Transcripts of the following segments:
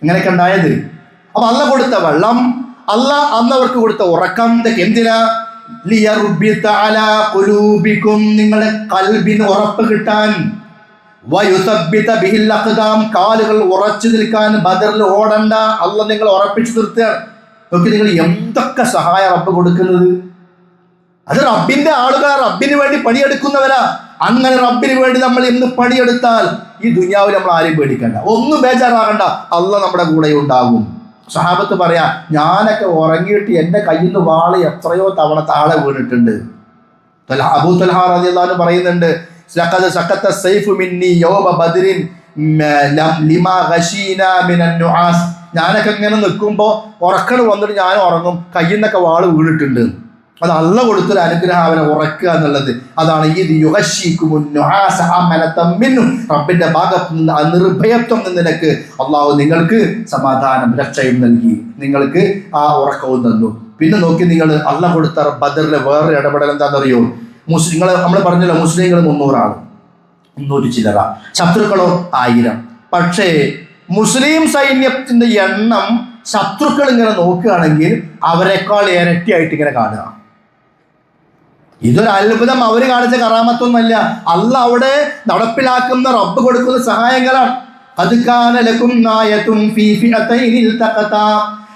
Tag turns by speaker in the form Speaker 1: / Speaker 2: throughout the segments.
Speaker 1: ഇങ്ങനെയൊക്കെ ഉണ്ടായത്. അപ്പൊ അള്ള കൊടുത്ത വെള്ളം, അള്ള അന്നവർക്ക് കൊടുത്ത ഉറക്കം, ഇതൊക്കെ എന്തിനാ? ലിയർബിത അലാ ഖുലൂബികും, നിങ്ങളുടെ ഖൽബിന് ഉറപ്പ് കിട്ടാൻ, വയുസബ്ബിത ബിഹിൽ അഖ്ദാം, കാലുകൾ ഉറച്ചു നിൽക്കാൻ. ബദറിൽ ഓടണ്ട, അള്ള നിങ്ങൾ ഉറപ്പിച്ചു നിർത്തുകയാണ്. നോക്കി, നിങ്ങൾ എന്തൊക്കെ സഹായം റബ്ബ് കൊടുക്കുന്നത്. അത് റബ്ബിന്റെ ആളുകൾ, റബ്ബിന് വേണ്ടി പണിയെടുക്കുന്നവരാ. അങ്ങനെ റബ്ബിന് വേണ്ടി നമ്മൾ ഇന്ന് പണിയെടുത്താൽ ഈ ദുനിയാവിൽ നമ്മൾ ആരെയും പേടിക്കണ്ട, ഒന്നും ബേജാറാകണ്ട, അള്ള നമ്മുടെ കൂടെ ഉണ്ടാകും. സഹാബത്ത് പറയാ, ഞാനൊക്കെ ഉറങ്ങിയിട്ട് എൻ്റെ കയ്യിൽ നിന്ന് വാള് എത്രയോ തവണ താഴെ വീണിട്ടുണ്ട്. അബൂ തൽഹ റളിയല്ലാഹു അൻഹു പറയുന്നുണ്ട്, ലഖദ് സഖത്ത സൈഫു മിന്നി യൗമ ബദ്രിൻ ലിമാ ഗശീനാ മിനൻ നുആസ്. ഞാനൊക്കെ ഇങ്ങനെ നിൽക്കുമ്പോൾ ഉറക്കണ് വന്നിട്ട് ഞാൻ ഉറങ്ങും, കയ്യിൽ നിന്നൊക്കെ വാള് വീണിട്ടുണ്ട്. അത് അള്ള കൊടുത്തൊരു അനുഗ്രഹം, അവനെ ഉറക്കുക എന്നുള്ളത്. അതാണ് ഈ റബ്ബിന്റെ ഭാഗത്ത് നിന്ന് ആ നിർഭയത്വം നിനക്ക് അള്ളാഹു നിങ്ങൾക്ക് സമാധാനം രക്ഷയും നൽകി, നിങ്ങൾക്ക് ആ ഉറക്കവും തന്നു. പിന്നെ നോക്കി, നിങ്ങൾ അള്ള കൊടുത്ത ബദറിലെ വേറെ ഇടപെടൽ എന്താണെന്നറിയോ? മുസ്ലിങ്ങൾ, നമ്മൾ പറഞ്ഞല്ലോ, മുസ്ലിങ്ങൾ 300 ആള്, 300 ചില്ലറ, ശത്രുക്കളോ 1000. പക്ഷേ മുസ്ലിം സൈന്യത്തിന്റെ എണ്ണം ശത്രുക്കൾ ഇങ്ങനെ നോക്കുകയാണെങ്കിൽ അവരെക്കാൾ ഇരട്ടിയായിട്ട് ഇങ്ങനെ കാണുക. ഇതൊരു അത്ഭുതം, അവർ കാണിച്ച കറാമത്തൊന്നുമല്ല, അല്ല അവിടെ നടപ്പിലാക്കുന്ന റബ്ബ് കൊടുക്കുന്ന സഹായങ്ങളാണ്.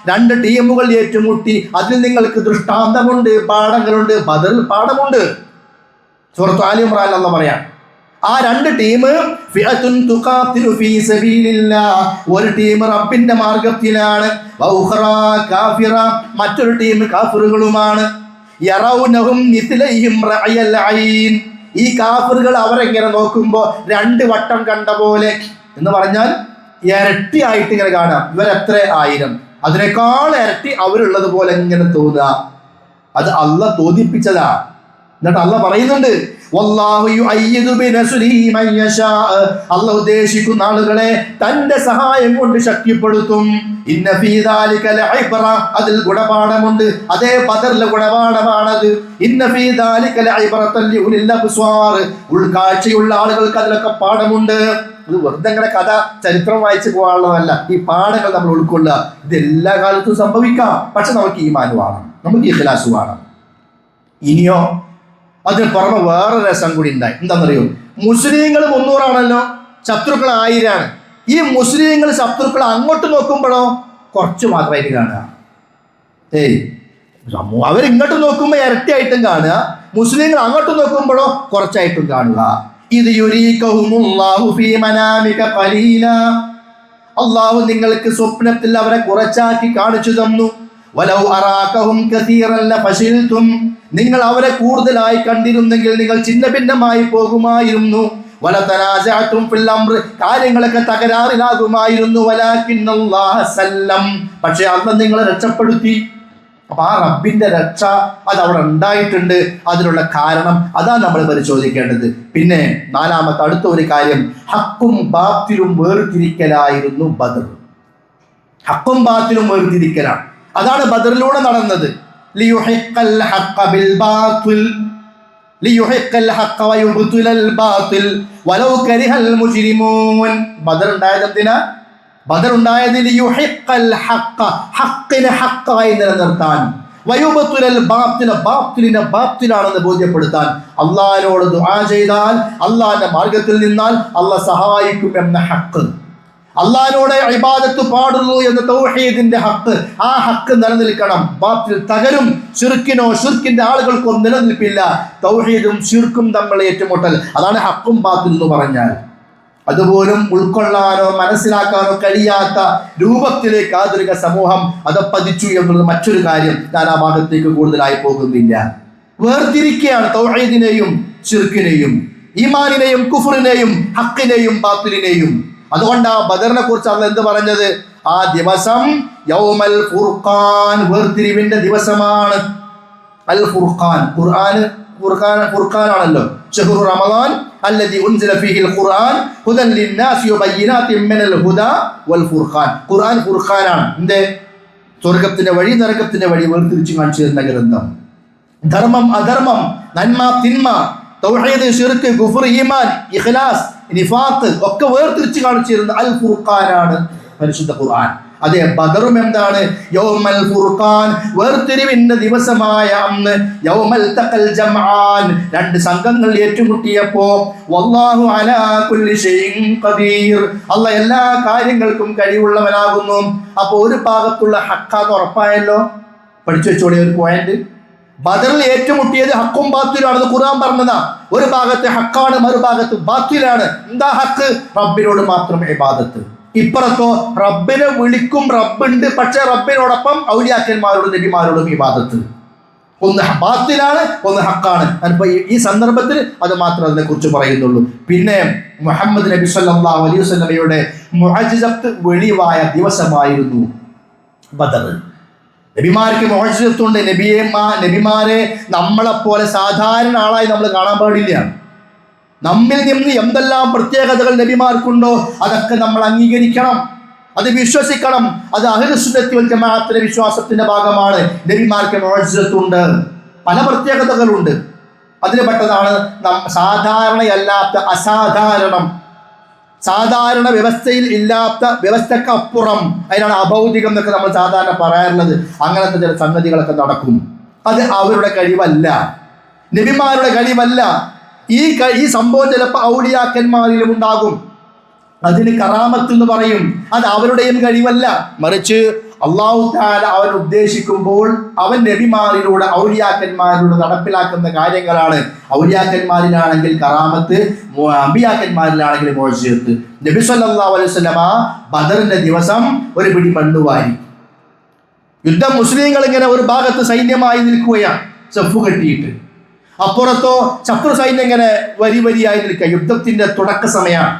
Speaker 1: രണ്ട് ടീമുകൾ ഏറ്റുമുട്ടി, അതിൽ നിങ്ങൾക്ക് ദൃഷ്ടാന്തമുണ്ട്, പാഠങ്ങളുണ്ട്. ബദറിൽ പാഠമുണ്ട്. സൂറത്ത് ആലി ഇംറാൻ അല്ലാഹ് പറയാം, ആ രണ്ട് ടീം, ഒരു ടീം റബ്ബിന്റെ മാർഗത്തിലാണ്, മറ്റൊരു ടീം കാഫിറുകളുമാണ്. ഈ കാഫിറുകൾ അവരെങ്ങനെ നോക്കുമ്പോ 2 വട്ടം കണ്ട പോലെ എന്ന് പറഞ്ഞാൽ ഇരട്ടിയായിട്ട് ഇങ്ങനെ കാണാം. ഇവരെത്ര 1000, അതിനേക്കാൾ ഇരട്ടി അവരുള്ളത് പോലെ ഇങ്ങനെ തോന്നുക. അത് അള്ള തോന്നിപ്പിച്ചതാ. എന്നിട്ട് അള്ള പറയുന്നുണ്ട്, അള്ള ഉദ്ദേശിക്കുന്ന ആളുകളെ തന്റെ സഹായം കൊണ്ട് ശക്തിപ്പെടുത്തും. അതിൽ ഗുണപാഠമുണ്ട്. അതേ ബദറിലെ ഗുണപാഠമാണത്. ഉൾക്കാഴ്ചയുള്ള ആളുകൾക്ക് അതിലൊക്കെ പാഠമുണ്ട്. ഇത് വെറുതെ അങ്ങനെ കഥ ചരിത്രം വായിച്ചു പോകാനുള്ളതല്ല. ഈ പാഠങ്ങൾ നമ്മൾ ഉൾക്കൊള്ളുക. ഇത് എല്ലാ കാലത്തും സംഭവിക്കാം. പക്ഷെ നമുക്ക് ഈമാൻ വേണം, നമുക്ക് ഇഖ്ലാസ് വേണം. ഇനിയോ അതിന് പുറമെ വേറെ രസം കൂടി ഉണ്ടായി. എന്താണെന്നറിയോ? മുസ്ലിങ്ങൾ 300 ആണല്ലോ, ശത്രുക്കൾ 1000. ഈ മുസ്ലിങ്ങൾ ശത്രുക്കൾ അങ്ങോട്ട് നോക്കുമ്പോഴോ കുറച്ച് മാത്രമായിട്ട് കാണുക. അവരിങ്ങോട്ട് നോക്കുമ്പോൾ ഇരട്ടിയായിട്ടും കാണുക, മുസ്ലിങ്ങൾ അങ്ങോട്ട് നോക്കുമ്പോഴോ കുറച്ചായിട്ടും കാണുക. ഇത് അള്ളാഹു നിങ്ങൾക്ക് സ്വപ്നത്തിൽ അവരെ കുറച്ചാക്കി കാണിച്ചു തന്നു. നിങ്ങൾ അവരെ കൂടുതലായി കണ്ടിരുന്നെങ്കിൽ നിങ്ങൾ ചിന്ന ഭിന്നമായി പോകുമായിരുന്നു. കാര്യങ്ങളൊക്കെ തകരാറിലാകുമായിരുന്നു. പക്ഷെ അന്ന് നിങ്ങളെ രക്ഷപ്പെടുത്തി. അപ്പൊ ആ റബ്ബിന്റെ രക്ഷ അതവിടെ ഉണ്ടായിട്ടുണ്ട്. അതിനുള്ള കാരണം അതാണ് നമ്മൾ പരിശോധിക്കേണ്ടത്. പിന്നെ നാലാമത്തെ അടുത്ത ഒരു കാര്യം, ഹക്കും ബാത്തിലും വേർതിരിക്കലായിരുന്നു ബദർ. ഹക്കും ബാത്തിലും വേർതിരിക്കലാണ്. അതാണ് ബദറിലൂടെ നടന്നത്. ബദർ ഉണ്ടായത് എന്തിനാ? ബദർ ഉണ്ടായത് ഹക്കിനെ ഹക്കായി നിലനിർത്താൻ, ബാത്തിലാണെന്ന് ബോധ്യപ്പെടുത്താൻ. അള്ളാഹിനോട് ദുആ ചെയ്താൽ, അള്ളാഹിന്റെ മാർഗത്തിൽ നിന്നാൽ അള്ളാഹ് സഹായിക്കും എന്ന ഹക്ക്, അള്ളാഹിനോട് ഇബാദത്ത് പാടുള്ളൂ എന്ന തൗഹീദിന്റെ ഹക്ക്, ആ ഹക്ക് നിലനിൽക്കണം. ബാത്തിൽ തകരും. ശിർക്കിന്റെ ആളുകൾക്കും നിലനിൽപ്പില്ല. തൗഹീദും ശിർക്കും തമ്മിൽ ഏറ്റുമുട്ടൽ, അതാണ് ഹക്കും ബാത്തിൽ എന്ന് പറഞ്ഞാൽ. അതുപോലും ഉൾക്കൊള്ളാനോ മനസ്സിലാക്കാനോ കഴിയാത്ത രൂപത്തിലേക്ക് ആധുനിക സമൂഹം പതിച്ചു എന്നുള്ളത് മറ്റൊരു കാര്യം. ഞാൻ ആ ഭാഗത്തേക്ക് കൂടുതലായി പോകുന്നില്ല. വേർതിരിക്കുകയാണ് തൗഹീദിനെയും ശിർക്കിനെയും, ഈമാനിനെയും കുഫ്റിനെയും, ഹക്കിനെയും ബാത്തിലിനെയും. അതുകൊണ്ട് ആ ബദറിനെ കുറിച്ച് അള്ളാഹ് എന്ത് പറഞ്ഞത്? ആ ദിവസം യൗമൽ ഫുർഖാൻ, വേർതിരിവിന്റെ ദിവസമാണ്. അൽ ഫുർഖാൻ, ഫുർഖാനാണല്ലോ. ശഹ്റു റമളാൻ അല്ലദി ഉൻസില ഫീഹിൽ ഖുർആൻ ഹുദൻ ലിന്നാസി വബയ്യിനാതിൻ മിനൽ ഹുദാ വൽ ഫുർഖാൻ. ഖുർആൻ ഫുർഖാനാണ്. സ്വർഗത്തിന്റെ വഴി നരകത്തിന്റെ വഴി വേർതിരിച്ചു കാണിച്ചു തരുന്ന ഗ്രന്ഥം. ധർമ്മം അധർമ്മം, നന്മ തിന്മ, തൗഹീദ് ശിർക്ക് കുഫ്ർ ഈമാൻ ഇഖ്ലാസ് നിഫാഖ് ഒക്കെ വേർതിരിച്ചു കാണിച്ചു തരുന്ന അൽ ഫുർഖാനാണ് പരിശുദ്ധ ഖുർആൻ. അതെ, ബദറും എന്താണ്? യൗമൽ ഫുർഖാൻ, വേർതിരിവിന്റെ ദിവസമായ അന്ന്. യൗമൽ തഖൽ ജംആൻ, രണ്ട് സംഘങ്ങൾ ഏറ്റുമുട്ടിയപ്പോ. വല്ലാഹു അലാ കുല്ലി ഷൈഇൻ ഖദീർ, അല്ലാഹ് എല്ലാ കാര്യങ്ങൾക്കും കഴിവുള്ളവനാകുന്നു. അപ്പോൾ ഒരു ഭാഗത്തുള്ള ഹക്കാന്ന് ഉറപ്പായല്ലോ. പഠിച്ചു വെച്ചോളി ഒരു പോയിന്റ്. ബദറിൽ ഏറ്റുമുട്ടിയത് ഹക്കും ബാത്തിലാണെന്ന് ഖുർആൻ പറഞ്ഞതാ. ഒരു ഭാഗത്ത് ഹക്കാണ്, മറുഭാഗത്ത് ബാത്തിലാണ്. എന്താ ഹക്ക്? റബ്ബിനോട് മാത്രം ഇബാദത്ത്. ഇപ്പുറത്തോ റബ്ബിനെ വിളിക്കും, റബ്ബുണ്ട്, പക്ഷെ റബ്ബിനോടൊപ്പം ഔലിയാക്കന്മാരോടും നബിമാരോടും ഇബാദത്ത്. ഒന്ന് ബാത്തിലാണ്, ഒന്ന് ഹക്കാണ്. അപ്പൊ ഈ സന്ദർഭത്തിൽ അത് മാത്രം അതിനെ കുറിച്ച് പറയുന്നുള്ളൂ. പിന്നെ മുഹമ്മദ് നബി സല്ലല്ലാഹു അലൈഹി വസല്ലമയുടെ മുഅ്ജിസത്ത് വെളിവായ ദിവസമായിരുന്നു ബദർ. നബിമാർക്ക് മുഅ്ജിസത്തുണ്ട്. നബിമാരെ നമ്മളെപ്പോലെ സാധാരണ ആളായി നമ്മൾ കാണാൻ പാടില്ല. നമ്മിൽ നിന്ന് എന്തെല്ലാം പ്രത്യേകതകൾ നബിമാർക്കുണ്ടോ അതൊക്കെ നമ്മൾ അംഗീകരിക്കണം, അത് വിശ്വസിക്കണം. അത് അഹ്ലുസുന്നത്തി വൽ ജമാഅത്തിന്റെ വിശ്വാസത്തിന്റെ ഭാഗമാണ്. നബിമാർക്ക് മുഅ്ജിസത്തുണ്ട്, പല പ്രത്യേകതകളുണ്ട്. അതിന് പെട്ടതാണ് സാധാരണയല്ലാത്ത അസാധാരണം, സാധാരണ വ്യവസ്ഥയിൽ ഇല്ലാത്ത, വ്യവസ്ഥക്ക് അപ്പുറം. അതിനാണ് അഭൗതികം എന്നൊക്കെ നമ്മൾ സാധാരണ പറയാറുള്ളത്. അങ്ങനത്തെ ചില സംഗതികളൊക്കെ നടക്കും. അത് അവരുടെ കഴിവല്ല, നബിമാരുടെ കഴിവല്ല. ഈ സംഭവം ചിലപ്പോൾ ഔലിയാക്കന്മാരിലും ഉണ്ടാകും. അതിന് കറാമത്ത് എന്ന് പറയും. അത് അവരുടെയും കഴിവല്ല, മറിച്ച് അല്ലാഹു തആല അവൻ ഉദ്ദേശിക്കുമ്പോൾ അവൻ നബിമാരിലൂടെ ഔലിയാക്കന്മാരിലൂടെ നടപ്പിലാക്കുന്ന കാര്യങ്ങളാണ്. ഔലിയാക്കന്മാരിലാണെങ്കിൽ കറാമത്ത്, അമ്പിയാക്കന്മാരിലാണെങ്കിൽ മുഅ്ജിസത്ത്. നബി സല്ലല്ലാഹു അലൈഹി വസല്ലമ ബദറിന്റെ ദിവസം ഒരു പിടി മണ്ണ് വാരി. യുദ്ധം മുസ്ലിങ്ങൾ ഇങ്ങനെ ഒരു ഭാഗത്ത് സൈന്യമായി നിൽക്കുകയാണ്, സഫ് കെട്ടിയിട്ട്. അപ്പുറത്തോ ശത്രു സൈന്യം ഇങ്ങനെ വരിയായി നിൽക്കുക. യുദ്ധത്തിന്റെ തുടക്ക സമയമാണ്.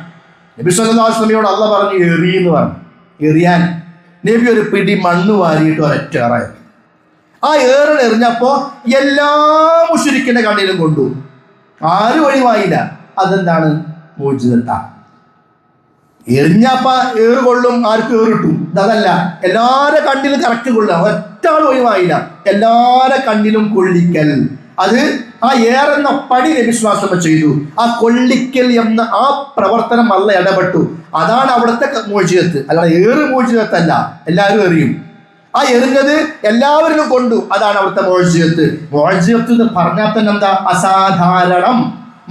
Speaker 1: നബി സല്ലല്ലാഹു അലൈഹി വസല്ലമയോട് അല്ലാഹ് പറഞ്ഞു എറി എന്ന് പറഞ്ഞു. എറിയാൻ നബി ഒരു പിടി മണ്ണ് വാരിയിട്ട് ഒരൊറ്റ ഏറായി. ആ എറിഞ്ഞപ്പോ എല്ലാ മുശ്രിക്കിന്റെ കണ്ണിലും കൊണ്ടു, ആരും ഒഴിവായില്ല. അതെന്താണ്? മുഅ്ജിസത്താ. എറിഞ്ഞപ്പ കൊള്ളും, ആർക്കും ഏറിട്ടു. അതല്ല, എല്ലാരെ കണ്ണിലും കറക്റ്റ് കൊള്ളുക, ഒറ്റ ആൾ ഒഴിവായില്ല. എല്ലാരെ കണ്ണിലും കൊള്ളിക്കൽ. അത് ആ ഏറുന്ന പണി നബി സ്വല്ലല്ലാഹു അലൈഹി വസല്ലം ചെയ്തു. ആ കൊള്ളിക്കൽ എന്ന ആ പ്രവർത്തനം അല്ലാഹ് ഇടപെട്ടു. അതാണ് അവിടുത്തെ മുഅ്ജിസത്ത്. അല്ലാതെ ഏറ് മുഅ്ജിസത്തല്ല, എല്ലാവരും എറിയും. ആ എറിഞ്ഞത് എല്ലാവരും കൊണ്ടു, അതാണ് അവിടുത്തെ മുഅ്ജിസത്ത്. മുഅ്ജിസത്ത് എന്ന് പറഞ്ഞാൽ തന്നെ എന്താ? അസാധാരണം,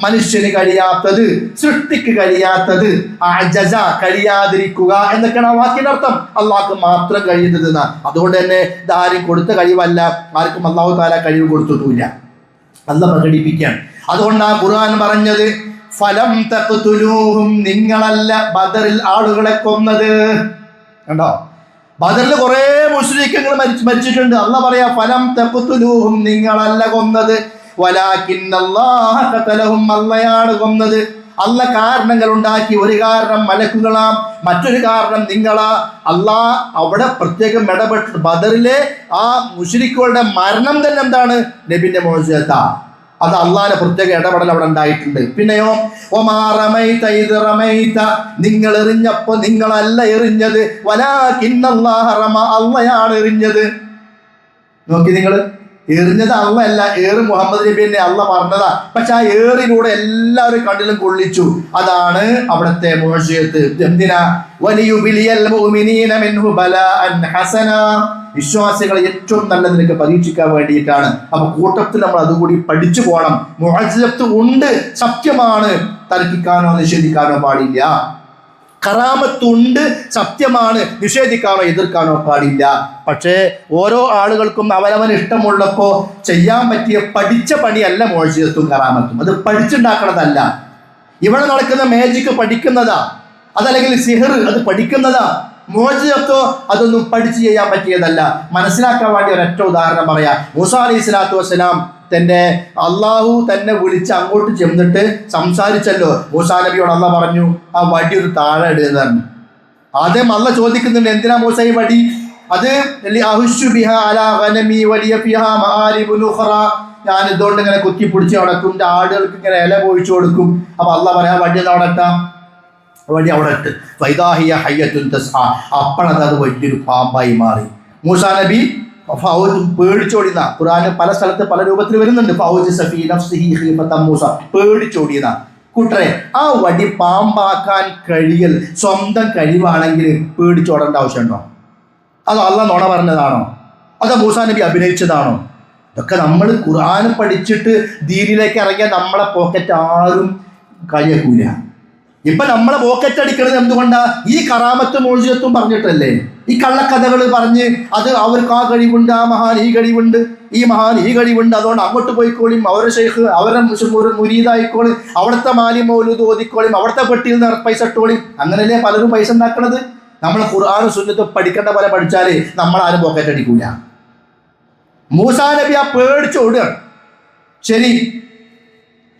Speaker 1: മനുഷ്യന് കഴിയാത്തത്, സൃഷ്ടിക്ക് കഴിയാത്തത്, അജസ കഴിയാതിരിക്കുക എന്നൊക്കെയാണ് ആ വാക്കിന്റെ അർത്ഥം. അള്ളാഹ്ക്ക് മാത്രം കഴിയുന്നത്. അതുകൊണ്ട് തന്നെ ഇതാരും കൊടുത്ത കഴിവല്ല, ആർക്കും അല്ലാഹു തആല കഴിവ് കൊടുത്തിട്ടില്ല, അല്ലാഹ് പ്രകടിപ്പിക്കാൻ. അതുകൊണ്ടാണ് ഖുർആൻ പറഞ്ഞത് ഫലം തഖ്തുലൂഹും, നിങ്ങളല്ല ബദറിൽ ആളുകളെ കൊന്നത്. കണ്ടോ? ബദറിൽ കുറെ മുശ്രിക്കുകൾ മരിച്ചിട്ടുണ്ട്. അല്ലാഹ് പറയാ ഫലം തഖ്തുലൂഹും, നിങ്ങളല്ല കൊന്നത്. വലാകിന്നല്ലാഹ ഖതലഹും, അല്ലാഹയാണ് കൊന്നത്. അല്ലാഹ് കാരണങ്ങൾ ഉണ്ടാക്കി. ഒരു കാരണം മലക്കുകളാം, മറ്റൊരു കാരണം നിങ്ങളാ. അല്ലാഹ് അവിടെ പ്രത്യേകം ഇടപെട്ട് ബദറിലെ ആ മുശ്രിക്കുകളുടെ മരണം തന്നെ എന്താണ്? നബിന്റെ മുഅ്ജിസത്താ. അത് അള്ളാഹിന്റെ പ്രത്യേക ഇടപെടൽ അവിടെ ഉണ്ടായിട്ടുണ്ട്. പിന്നെയോ ഒമാ റമൈത ഇദ് റമൈത, നിങ്ങൾ എറിഞ്ഞപ്പോ നിങ്ങളല്ല എറിഞ്ഞത്. വലാകിന്നല്ലാഹ റമ, അള്ളയാണ് എറിഞ്ഞത്. നോക്കി, നിങ്ങൾ എറിഞ്ഞത് അള്ളയല്ല, ഏറ് മുഹമ്മദ് നബി തന്നെ അള്ളാഹ് പറഞ്ഞതാ. പക്ഷെ ആ ഏറിലൂടെ എല്ലാവരും കണ്ണിലും കൊള്ളിച്ചു. അതാണ് അവിടുത്തെ മുഅ്ജിസത്ത്. എന്തിനാ? വലിയുബിലിയൽ മുഅ്മിനീന മിൻഹു ബലാഅൻ ഹസന, വിശ്വാസികളെ ഏറ്റവും നല്ല നിലയ്ക്ക് പരീക്ഷിക്കാൻ വേണ്ടിയിട്ടാണ്. അപ്പൊ കൂട്ടത്തിൽ നമ്മൾ അതുകൂടി പഠിച്ചു പോകണം. മുഅ്ജിസത്ത് ഉണ്ട്, സത്യമാണ്, തർക്കിക്കാനോ നിഷേധിക്കാനോ പാടില്ല. കറാമത്തുണ്ട്, സത്യമാണ്, നിഷേധിക്കാനോ എതിർക്കാനോ പാടില്ല. പക്ഷേ ഓരോ ആളുകൾക്കും അവനവന് ഇഷ്ടമുള്ളപ്പോ ചെയ്യാൻ പറ്റിയ പഠിച്ച പണിയല്ല മുഅ്ജിസത്തും കറാമത്തും. അത് പഠിച്ചുണ്ടാക്കണതല്ല. ഇവിടെ നടക്കുന്ന മാജിക് പഠിക്കുന്നതാ, അതല്ലെങ്കിൽ സിഹർ അത് പഠിക്കുന്നതാ. മുഅ്ജിസത്തോ അതൊന്നും പഠിച്ചു ചെയ്യാൻ പറ്റിയതല്ല. മനസ്സിലാക്കാൻ വേണ്ടി ഒരൊറ്റ ഉദാഹരണം പറയാം. മൂസാ അലൈഹി സ്വലാത്തു വസ്സലാം അള്ളാഹു തന്നെ വിളിച്ച് അങ്ങോട്ട് ചെന്നിട്ട് സംസാരിച്ചല്ലോ. മൂസാ നബിയോട് അള്ളാഹ് പറഞ്ഞു ആ വടി ഒരു താഴെ ഇടുക പറഞ്ഞു. ആദ്യം അള്ളാഹ് ചോദിക്കുന്നുണ്ട്, എന്തിനാ മൂസ ഈ വടി? അത് ഞാൻ ഇതുകൊണ്ട് ഇങ്ങനെ കുത്തി പിടിച്ച് നടക്കും, ആടുകൾക്ക് ഇങ്ങനെ ഇല പൊഴിച്ചു കൊടുക്കും. അപ്പൊ അള്ളാഹ് പറയാ വടി അവിടെ ഇട്ടാ, വടി അവിടെ ഇട്ട് ഫൈദാഹിയ ഹയ്യത്തുൻ തസ്ആ, അപ്പോഴത് അത് വലിയൊരു പാമ്പായി മാറി. മൂസാ നബി പേടിച്ചോടിയതാ. ഖുർആനിൽ പല സ്ഥലത്ത് പല രൂപത്തിൽ വരുന്നുണ്ട്. പേടിച്ചോടിയതാ. കൂട്ടരെ, ആ വടി പാമ്പാക്കാൻ കഴിയൽ സ്വന്തം കഴിവാണെങ്കിൽ പേടിച്ചോടേണ്ട ആവശ്യമുണ്ടോ? അതോ അള്ളാഹ് നുണ പറഞ്ഞതാണോ? അതോ മൂസാ നബി അഭിനയിച്ചതാണോ? ഇതൊക്കെ നമ്മൾ ഖുർആൻ പഠിച്ചിട്ട് ദീനിലേക്ക് ഇറങ്ങിയാൽ നമ്മളെ പോക്കറ്റ് ആരും കളിയാക്കൂല. ഇപ്പൊ നമ്മളെ പോക്കറ്റ് അടിക്കുന്നത് എന്തുകൊണ്ടാ? ഈ കറാമത്ത് മോചിതത്വം പറഞ്ഞിട്ടല്ലേ, ഈ കള്ളക്കഥകൾ പറഞ്ഞ് അത് അവർക്ക് ആ കഴിവുണ്ട്, ആ മഹാൻ ഈ കഴിവുണ്ട്, ഈ മഹാൻ ഈ കഴിവുണ്ട്, അതുകൊണ്ട് അങ്ങോട്ട് പോയിക്കോളിയും, അവരുടെ ഷെയ്ഖ് അവരുടെ മുരീദായിക്കോളും, അവിടുത്തെ മാലി മൗലൂദ് ഓതിക്കോളിയും, അവിടുത്തെ പെട്ടിയിൽ നിന്ന് പൈസ ഇട്ടോളിയും. അങ്ങനെയല്ലേ പലരും പൈസ ഉണ്ടാക്കണത്. നമ്മൾ ഖുർആനും സുന്നത്തും പഠിക്കേണ്ട പോലെ പഠിച്ചാൽ നമ്മളാരും പോക്കറ്റ് അടിക്കൂല. മൂസാ നബി ആ പേടിച്ചോടുകയാണ്. ശരി,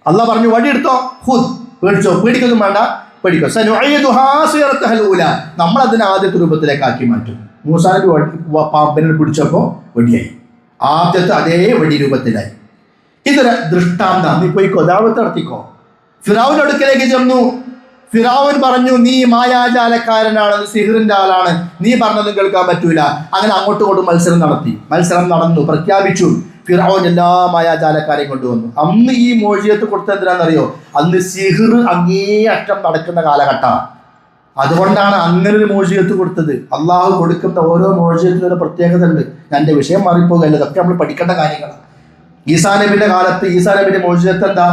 Speaker 1: അള്ളാഹ് പറഞ്ഞു വടി എടുത്തോ, ഹുദ്, പേടിച്ചോ, പേടിക്കൊന്നും വേണ്ട, പേടിക്കോ. നമ്മൾ അതിനെ ആദ്യത്തെ രൂപത്തിലേക്ക് ആക്കി മാറ്റും. മൂസാ നബി പാമ്പിനെ പിടിച്ചപ്പോൾ വടിയായി, ആദ്യത്തെ അതേ വടി രൂപത്തിലായി. ഇതൊരു ദൃഷ്ടാന്തം. നീ പോയിക്കോ, ദഅവത്ത് നടത്തിക്കോ. ഫിറഔന്റെ അടുക്കലേക്ക് ചെന്നു. ഫിറഔൻ പറഞ്ഞു, നീ മായാജാലക്കാരനാണ്, സിഹിറിന്റെ ആളാണ്, നീ പറഞ്ഞതും കേൾക്കാൻ പറ്റൂല. അങ്ങനെ അങ്ങോട്ടും ഇങ്ങോട്ടും മത്സരം നടന്നു, പ്രഖ്യാപിച്ചു. ഫിറഔൻ എല്ലാ മായാജാലക്കാരെയും കൊണ്ടുവന്നു. അന്ന് ഈ മോചിയത്ത് കൊടുത്തത് എന്തിനാണെന്നറിയോ? അന്ന് സിഹിർ അങ്ങേയറ്റം നടക്കുന്ന കാലഘട്ടമാണ്. അതുകൊണ്ടാണ് അങ്ങനെ ഒരു മോചിയത്ത് കൊടുത്തത്. അള്ളാഹു കൊടുക്കുന്ന ഓരോ മോചിയത്തിനും ഒരു പ്രത്യേകത ഉണ്ട്. ഞാൻ എൻ്റെ വിഷയം മാറിപ്പോകല്ല, ഇതൊക്കെ നമ്മൾ പഠിക്കേണ്ട കാര്യങ്ങളാണ്. ഈസാ നബിന്റെ കാലത്ത് ഈസാ നബിന്റെ മോചിയത്ത് എന്താ?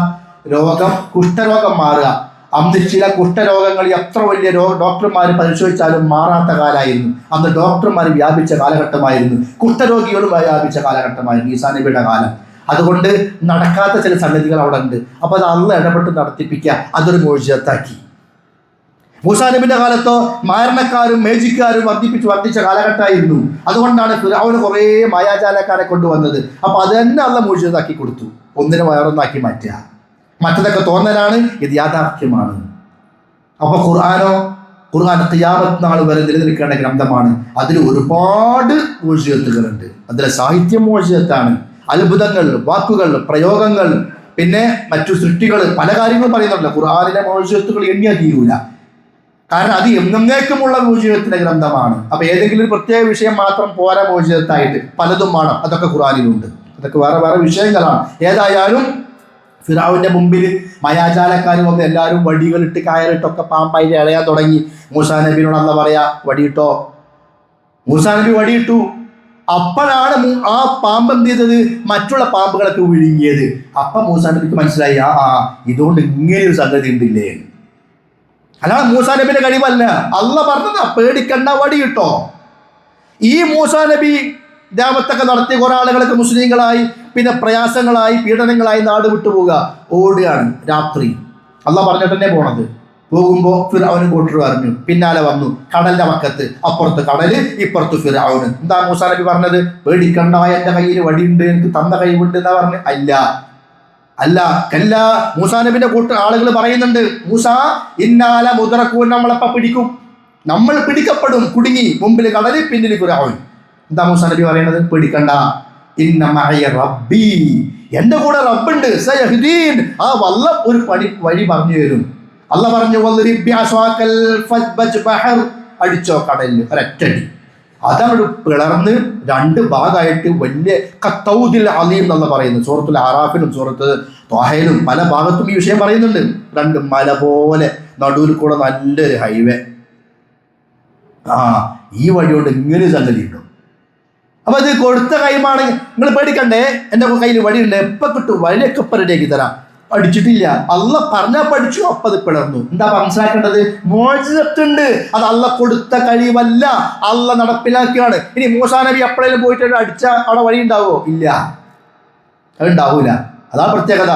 Speaker 1: രോഗം, കുഷ്ഠരോഗം മാറുക. അന്ന് ചില കുഷ്ഠരോഗങ്ങൾ എത്ര വലിയ ഡോക്ടർമാർ പരിശോധിച്ചാലും മാറാത്ത കാലമായിരുന്നു. അന്ന് ഡോക്ടർമാർ വ്യാപിച്ച കാലഘട്ടമായിരുന്നു, കുഷ്ഠരോഗികളും വ്യാപിച്ച കാലഘട്ടമായിരുന്നു ഈസാ നബിയുടെ കാലം. അതുകൊണ്ട് നടക്കാത്ത ചില സംഗതികൾ അവിടെ ഉണ്ട്. അപ്പോൾ അത് അള്ളാഹ് ഇടപെട്ട് നടത്തിപ്പിക്കുക, അതൊരു മോചിതത്താക്കി. മൂസാ നബിന്റെ കാലത്തോ മാരണക്കാരും മേജിക്കാരും വർദ്ധിച്ച കാലഘട്ടമായിരുന്നു. അതുകൊണ്ടാണ് ഫിറഔന് കുറേ മായാജാലക്കാരെ കൊണ്ടുവന്നത്. അപ്പോൾ അത് തന്നെ അള്ളാഹ് മോചിതത്താക്കി കൊടുത്തു. ഒന്നിനെ വേറൊന്നാക്കി മാറ്റുക. മറ്റതൊക്കെ തോന്നലാണ്, ഇത് യാഥാർത്ഥ്യമാണ്. അപ്പോൾ ഖുർആൻ ഖിയാമത്ത് നാൾ വരെ നിലനിൽക്കേണ്ട ഗ്രന്ഥമാണ്. അതിൽ ഒരുപാട് മോചിതത്തുകളുണ്ട്. അതിലെ സാഹിത്യം മോചിതത്താണ്. അത്ഭുതങ്ങൾ, വാക്കുകൾ, പ്രയോഗങ്ങൾ, പിന്നെ മറ്റു സൃഷ്ടികൾ, പല കാര്യങ്ങളും പറയുന്നുണ്ട്. ഖുർആനിലെ മോചിതത്തുകൾ എണ്ണിയാൽ തീരൂല. കാരണം അത് എന്നേക്കുമുള്ള മോചിതത്തിന്റെ ഗ്രന്ഥമാണ്. അപ്പൊ ഏതെങ്കിലും ഒരു പ്രത്യേക വിഷയം മാത്രം പോരാ മോചിതത്തായിട്ട്, പലതും വേണം. അതൊക്കെ ഖുർആനിലുണ്ട്. അതൊക്കെ വേറെ വേറെ വിഷയങ്ങളാണ്. ഏതായാലും ഫിറഔന്റെ മുമ്പിൽ മായാജാലക്കാർ വന്ന് എല്ലാവരും വടികളിട്ട് കയറിട്ടൊക്കെ പാമ്പായിട്ട് ഇളയാൻ തുടങ്ങി. മൂസാ നബിയോട് അള്ളാഹ് പറയാ, വടിയിട്ടോ. മൂസാ നബി വടിയിട്ടു. അപ്പോഴാണ് ആ പാമ്പ് എന്ത് ചെയ്തത്? മറ്റുള്ള പാമ്പുകളൊക്കെ വിഴുങ്ങിയത്. അപ്പം മൂസാ നബിക്ക് മനസ്സിലായി, ഇതുകൊണ്ട് ഇങ്ങനെയൊരു സംഗതി ഉണ്ടില്ലേ. അല്ലാതെ മൂസാ നബിന്റെ കഴിവല്ല, അള്ളാഹ് പറഞ്ഞതാ, പേടിക്കണ്ട, വടിയിട്ടോ. ഈ മൂസാ നബി ദഅവത്തൊക്കെ നടത്തി കുറെ ആളുകളൊക്കെ മുസ്ലിങ്ങളായി, പിന്നെ പ്രയാസങ്ങളായി, പീഡനങ്ങളായി നാട് വിട്ടുപോവുക, ഓടുകയാണ് രാത്രി. അള്ളാഹ് പറഞ്ഞിട്ട് തന്നെ പോണത്. പോകുമ്പോൾ ഫിറഔനും കൂട്ടർ പറഞ്ഞു, പിന്നാലെ വന്നു. കടലിന്റെ പക്കത്ത്, അപ്പുറത്ത് കടല്, ഇപ്പുറത്ത് ഫിറഔന്. എന്താ മൂസാ നബി പറഞ്ഞത്? പേടിക്കണ്ട, എൻ്റെ കയ്യിൽ വടിയുണ്ട്, എനിക്ക് തന്ന കഴിവുണ്ട് എന്നാ പറഞ്ഞു. അല്ല മൂസാ നബിന്റെ ആളുകൾ പറയുന്നുണ്ട്, മൂസാ ഇന്നാല മുദ്റക്കൂൻ, നമ്മളെപ്പ പിടിക്കും, നമ്മൾ പിടിക്കപ്പെടും, കുടുങ്ങി. മുമ്പിൽ കടല്, പിന്നിൽ ഫിറഔൻ. എന്താ മൂസാ നബി പറയുന്നത്? പേടിക്കണ്ട, ഇന്ന മഅയ റബ്ബി, എൻ്റെ കൂടെ റബ്ബുണ്ട്, സയഹ്ദീൻ, ആ വല്ല ഒരു വഴി പറഞ്ഞു തരും. അള്ളാഹ് പറഞ്ഞു, അടിച്ചോ കടലിൽ ഒരൊറ്റടി. അതങ്ങോട്ട് പിളർന്ന് രണ്ട് ഭാഗമായിട്ട് വലിയ കത്തൗദിൽ അലീം എന്നുള്ള പറയുന്നത്. സൂറത്തുൽ ആറാഫിലും സൂറത്ത് ത്വാഹയിലും പല ഭാഗത്തും ഈ വിഷയം പറയുന്നുണ്ട്. രണ്ട് മല പോലെ നടുവിൽ കൂടെ നല്ലൊരു ഹൈവേ. ഈ വഴിയോട് ഇങ്ങനെ സംഗതി ഉണ്ടോ? അപ്പൊ ഇത് കൊടുത്ത കൈമാണ്, നിങ്ങൾ പേടിക്കണ്ടേ, എൻ്റെ കയ്യിൽ വടിയുണ്ട്, എപ്പോൾ കിട്ടും, വഴിയൊക്കെ ഇപ്പം റെഡിയാക്കി തരാം. പഠിച്ചിട്ടില്ല, അള്ളാഹ് പറഞ്ഞാൽ പഠിച്ചു, അപ്പം അത് പിളർന്നു. എന്താ മനസ്സിലാക്കേണ്ടത്? മോചിതത്തുണ്ട്. അത് അള്ളാഹ് കൊടുത്ത കഴിവല്ല, അള്ളാഹ് നടപ്പിലാക്കിയാണ്. ഇനി മൂസാ നബി എപ്പോഴേലും പോയിട്ട് അടിച്ചാൽ അവിടെ വഴി ഉണ്ടാവുമോ? ഇല്ല, അതുണ്ടാവൂല. അതാ പ്രത്യേകത.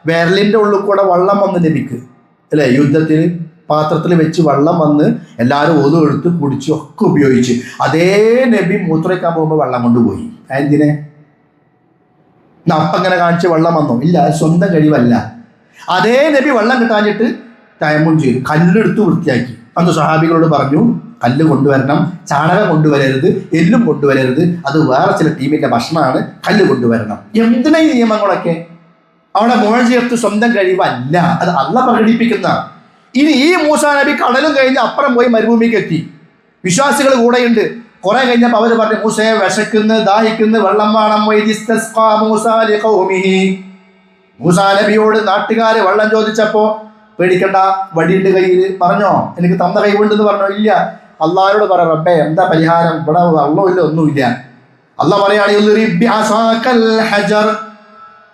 Speaker 1: വിരലിൻ്റെ ഉള്ളിൽ കൂടെ വെള്ളം വന്ന് നബിക്ക്, അല്ലേ, യുദ്ധത്തിന് പാത്രത്തിൽ വെച്ച് വെള്ളം വന്ന് എല്ലാവരും ഒതുവെടുത്ത് കുടിച്ച് ഒക്കെ ഉപയോഗിച്ച്. അതേ നബി മൂത്രയ്ക്കാൻ പോകുമ്പോൾ വെള്ളം കൊണ്ടുപോയി. എന്തിനെ? അപ്പം ഇങ്ങനെ കാണിച്ച് വെള്ളം വന്നോ? ഇല്ല, അത് സ്വന്തം കഴിവല്ല. അതേ നബി വെള്ളം കിട്ടാഞ്ഞിട്ട് തയമ്മും ചെയ്തു, കല്ലെടുത്ത് വൃത്തിയാക്കി. അന്ന് സ്വഹാബികളോട് പറഞ്ഞു, കല്ല് കൊണ്ടുവരണം, ചാണകം കൊണ്ടുവരരുത്, എല്ലും കൊണ്ടുവരരുത്, അത് വേറെ ചില ടീമിൻ്റെ ഭക്ഷണമാണ്, കല്ല് കൊണ്ടുവരണം. എന്തിനാ ഈ നിയമങ്ങളൊക്കെ? അവിടെ മോചിതത്ത് സ്വന്തം കഴിവല്ല, അത് അള്ളാഹ് പ്രകടിപ്പിക്കുന്ന. ഇനി ഈ മൂസാ നബി കടലും കഴിഞ്ഞ് അപ്പുറം പോയി മരുഭൂമിക്ക് എത്തി. വിശ്വാസികൾ കൂടെയുണ്ട്. കുറെ കഴിഞ്ഞപ്പോൾ അവർ പറഞ്ഞു, മൂസയെ വിശക്കുന്നു, ദാഹിക്കുന്നു, വെള്ളം വേണം. മൂസാ നബിയോട് നാട്ടുകാർ വെള്ളം ചോദിച്ചപ്പോൾ പേടിക്കണ്ട, വടിയുണ്ട് കയ്യിൽ, പറഞ്ഞോ എനിക്ക് തന്ന കൈകൊണ്ടെന്ന് പറഞ്ഞോ? ഇല്ല. അള്ളാഹയോട് പറ, റബ്ബേ എന്താ പരിഹാരം? ഇവിടെ വെള്ളമില്ല, ഒന്നുമില്ല. അള്ളാഹ് പറയാണ്